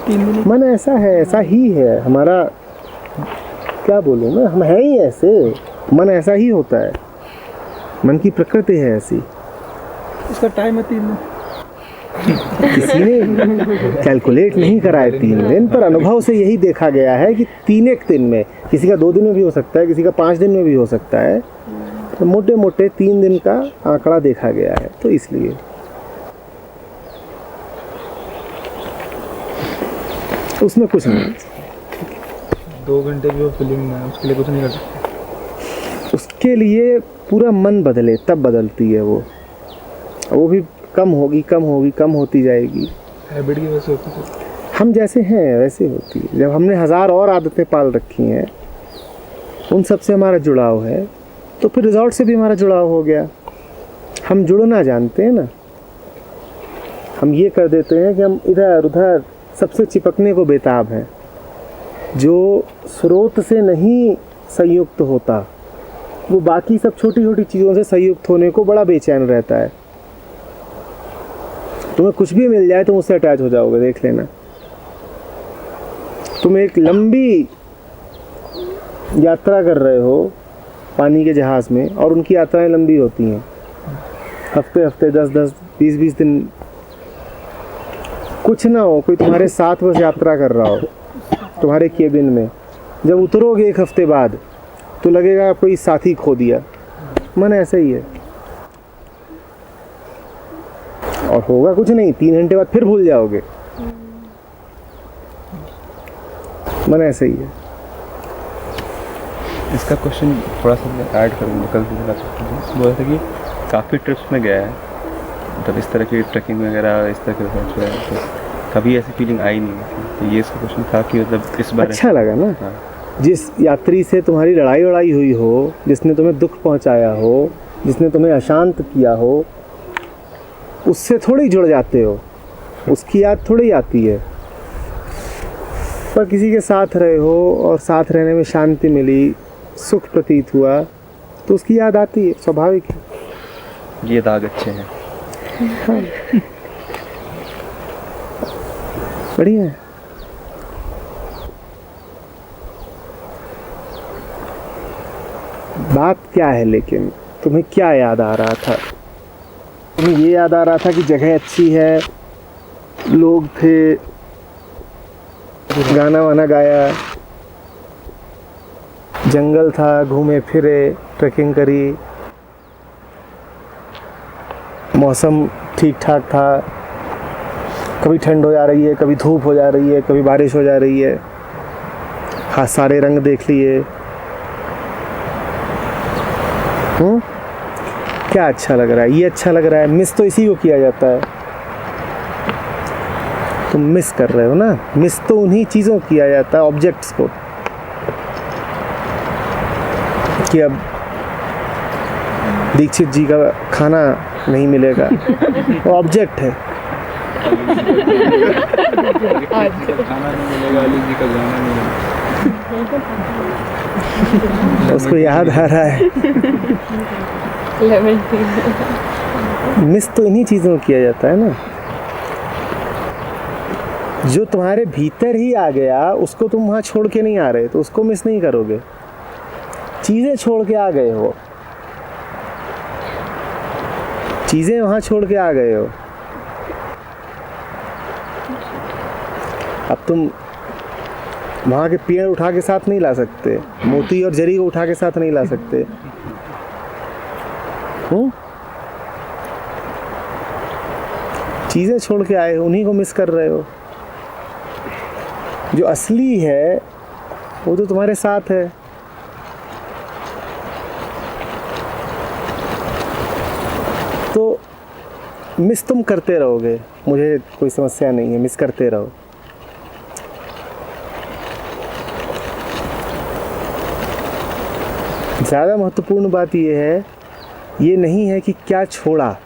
3 दिन मन ऐसा है, ऐसा ही है हमारा। क्या बोलूँ मैं, हम हैं ही ऐसे। मन ऐसा ही होता है, मन की प्रकृति है ऐसी। इसका टाइम है 3 दिन। किसी ने कैलकुलेट नहीं करा है 3 दिन, पर अनुभव से यही देखा गया है कि 3 दिन में, किसी का 2 दिन में भी हो सकता है, किसी का 5 दिन में भी हो सकता है, तो मोटे मोटे 3 दिन का आंकड़ा देखा गया है। तो इसलिए उसमें कुछ नहीं। 2 घंटे भी वो फीलिंग है, उसके लिए कुछ नहीं कर सकते। उसके लिए पूरा मन बदले तब बदलती है वो भी कम होगी, कम होगी, कम होती जाएगी। हैबिट की वजह से होती है। हम जैसे हैं वैसे होती है। जब हमने 1000 और आदतें पाल रखी हैं, उन सब से हमारा जुड़ाव है, तो फिर रिजॉर्ट से भी हमारा जुड़ाव हो गया। हम जुड़ना जानते हैं ना। हम ये कर देते हैं कि हम इधर उधर सबसे चिपकने को बेताब हैं। जो स्रोत से नहीं संयुक्त होता, वो बाकी सब छोटी छोटी चीज़ों से संयुक्त होने को बड़ा बेचैन रहता है। तुम्हें कुछ भी मिल जाए तुम उससे अटैच हो जाओगे, देख लेना। तुम एक लंबी यात्रा कर रहे हो पानी के जहाज़ में, और उनकी यात्राएं लंबी होती हैं, हफ्ते हफ्ते, 10-10, 20-20 दिन। कुछ ना हो, कोई तुम्हारे साथ बस यात्रा कर रहा हो तुम्हारे केबिन में, जब उतरोगे 1 हफ्ते बाद तो लगेगा कोई साथी खो दिया। मन ऐसा ही है, और होगा कुछ नहीं, 3 घंटे बाद फिर भूल जाओगे। मन ऐसा ही है। इसका क्वेश्चन थोड़ा सा ऐड करूँगा, कल भी बोला था कि काफ़ी ट्रिप्स में गया है, मतलब इस तरह की ट्रैकिंग वगैरह, इस तरह के रिसर्च वगैरह, तो कभी ऐसी फीलिंग आई नहीं। तो ये इसका क्वेश्चन था कि मतलब इस बार अच्छा लगा ना। हाँ। जिस यात्री से तुम्हारी लड़ाई हुई हो, जिसने तुम्हें दुख पहुंचाया हो, जिसने तुम्हें अशांत किया हो, उससे थोड़ी जुड़ जाते हो, उसकी याद थोड़ी आती है। पर किसी के साथ रहे हो और साथ रहने में शांति मिली, सुख प्रतीत हुआ, तो उसकी याद आती है, स्वाभाविक है। ये दाग अच्छे हैं। हाँ। बढ़िया है। बात क्या है, लेकिन तुम्हें क्या याद आ रहा था? तुम्हें ये याद आ रहा था कि जगह अच्छी है, लोग थे, गाना वाना गाया, जंगल था, घूमे फिरे, ट्रैकिंग करी, मौसम ठीक ठाक था, कभी ठंड हो जा रही है, कभी धूप हो जा रही है, कभी बारिश हो जा रही है, हाँ, सारे रंग देख लिए। क्या अच्छा लग रहा है? ये अच्छा लग रहा है। मिस तो इसी को किया जाता है। तुम मिस कर रहे हो ना। मिस तो उन्हीं चीज़ों को किया जाता है, ऑब्जेक्ट्स को, कि अब दीक्षित जी का खाना नहीं मिलेगा, वो ऑब्जेक्ट है। खाना नहीं मिलेगा, अली जी का गाना नहीं मिलेगा। उसको याद आ रहा है। मिस तो इन्हीं चीज़ों को किया जाता है ना। जो तुम्हारे भीतर ही आ गया उसको तुम वहाँ छोड़ के नहीं आ रहे, तो उसको मिस नहीं करोगे। चीज़ें छोड़ के आ गए हो, चीज़ें वहाँ छोड़ के आ गए हो। अब तुम वहाँ के पेड़ उठा के साथ नहीं ला सकते, मोती और जरी को उठा के साथ नहीं ला सकते। चीज़ें छोड़ के आए हो, उन्हीं को मिस कर रहे हो। जो असली है वो तो तुम्हारे साथ है। तो मिस तुम करते रहोगे, मुझे कोई समस्या नहीं है, मिस करते रहो। ज़्यादा महत्वपूर्ण बात ये है, ये नहीं है कि क्या छोड़ा,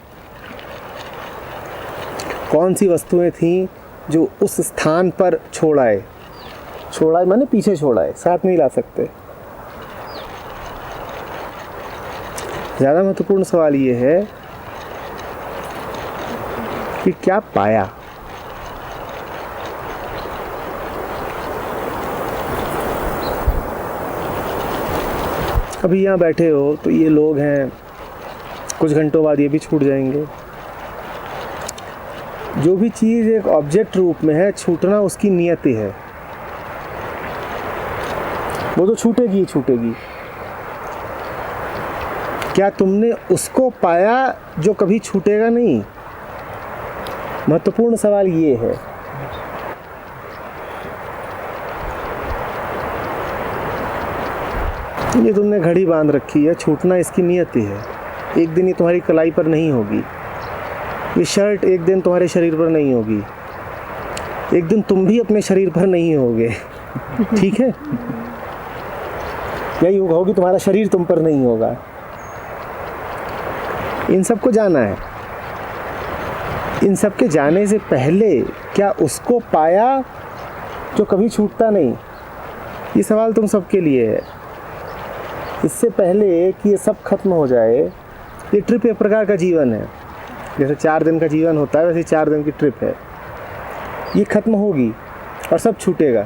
कौन सी वस्तुएं थीं जो उस स्थान पर छोड़ाए। छोड़ाए माने पीछे छोड़ाए, साथ नहीं ला सकते। ज़्यादा महत्वपूर्ण सवाल ये है कि क्या पाया। अभी यहाँ बैठे हो तो ये लोग हैं, कुछ घंटों बाद ये भी छूट जाएंगे। जो भी चीज़ एक ऑब्जेक्ट रूप में है, छूटना उसकी नियति है, वो तो छूटेगी ही छूटेगी। क्या तुमने उसको पाया जो कभी छूटेगा नहीं? महत्वपूर्ण सवाल ये है। ये तुमने घड़ी बांध रखी है, छूटना इसकी नियति है। एक दिन ये तुम्हारी कलाई पर नहीं होगी, ये शर्ट एक दिन तुम्हारे शरीर पर नहीं होगी, एक दिन तुम भी अपने शरीर पर नहीं होगे। ठीक है, यही होगी, तुम्हारा शरीर तुम पर नहीं होगा। इन सबको जाना है। इन सब के जाने से पहले क्या उसको पाया जो कभी छूटता नहीं? ये सवाल तुम सबके लिए है। इससे पहले कि ये सब खत्म हो जाए, ये ट्रिप एक प्रकार का जीवन है। जैसे 4 दिन का जीवन होता है, वैसे 4 दिन की ट्रिप है। ये खत्म होगी और सब छूटेगा।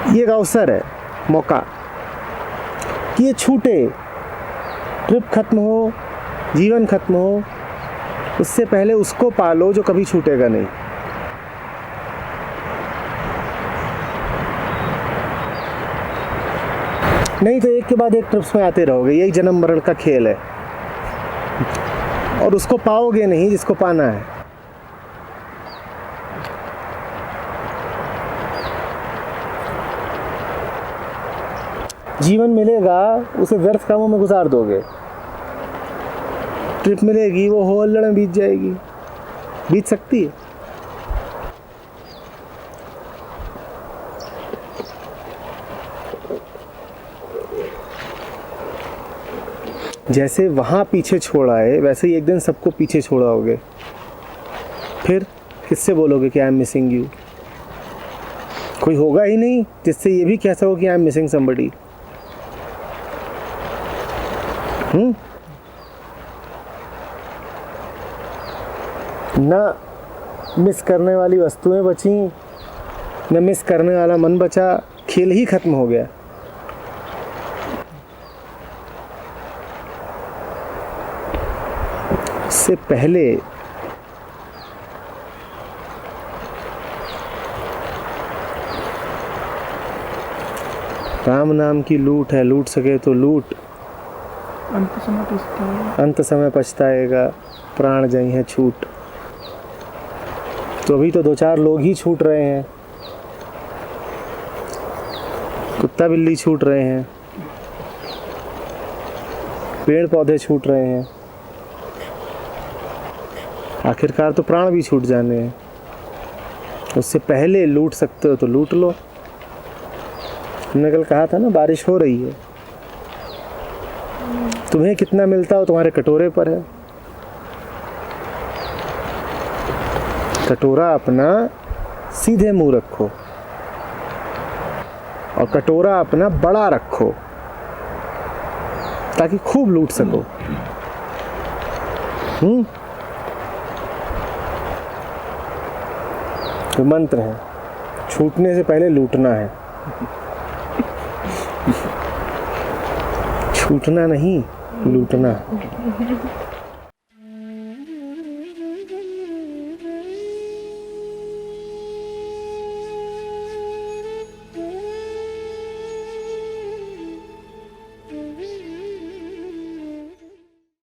ये एक अवसर है, मौका कि ये छूटे, ट्रिप खत्म हो, जीवन खत्म हो। उससे पहले उसको पालो जो कभी छूटेगा नहीं। नहीं तो एक के बाद एक ट्रिप्स में आते रहोगे। यही जन्म मरण का खेल है, और उसको पाओगे नहीं जिसको पाना है। जीवन मिलेगा, उसे व्यर्थ कामों में गुजार दोगे। ट्रिप मिलेगी, वो हो अल्लड़ में बीत जाएगी। बीत सकती है। जैसे वहाँ पीछे छोड़ा है, वैसे ही एक दिन सबको पीछे छोड़ाओगे। फिर किससे बोलोगे कि आई एम मिसिंग यू? कोई होगा ही नहीं जिससे ये भी कह सको कि आई एम मिसिंग समबडी। ना मिस करने वाली वस्तुएं बची, न मिस करने वाला मन बचा। खेल ही खत्म हो गया। इससे पहले राम नाम की लूट है, लूट सके तो लूट, अंत समय पछताएगा, प्राण जाई है छूट। तो अभी तो 2-4 लोग ही छूट रहे हैं। कुत्ता बिल्ली छूट रहे हैं, पेड़ पौधे छूट रहे हैं, आखिरकार तो प्राण भी छूट जाने हैं। उससे पहले लूट सकते हो तो लूट लो। हमने कल कहा था ना, बारिश हो रही है, तुम्हें कितना मिलता हो तुम्हारे कटोरे पर है। कटोरा अपना सीधे मुंह रखो और कटोरा अपना बड़ा रखो ताकि खूब लूट सको। तो मंत्र है, छूटने से पहले लूटना है, छूटना नहीं, लूटना।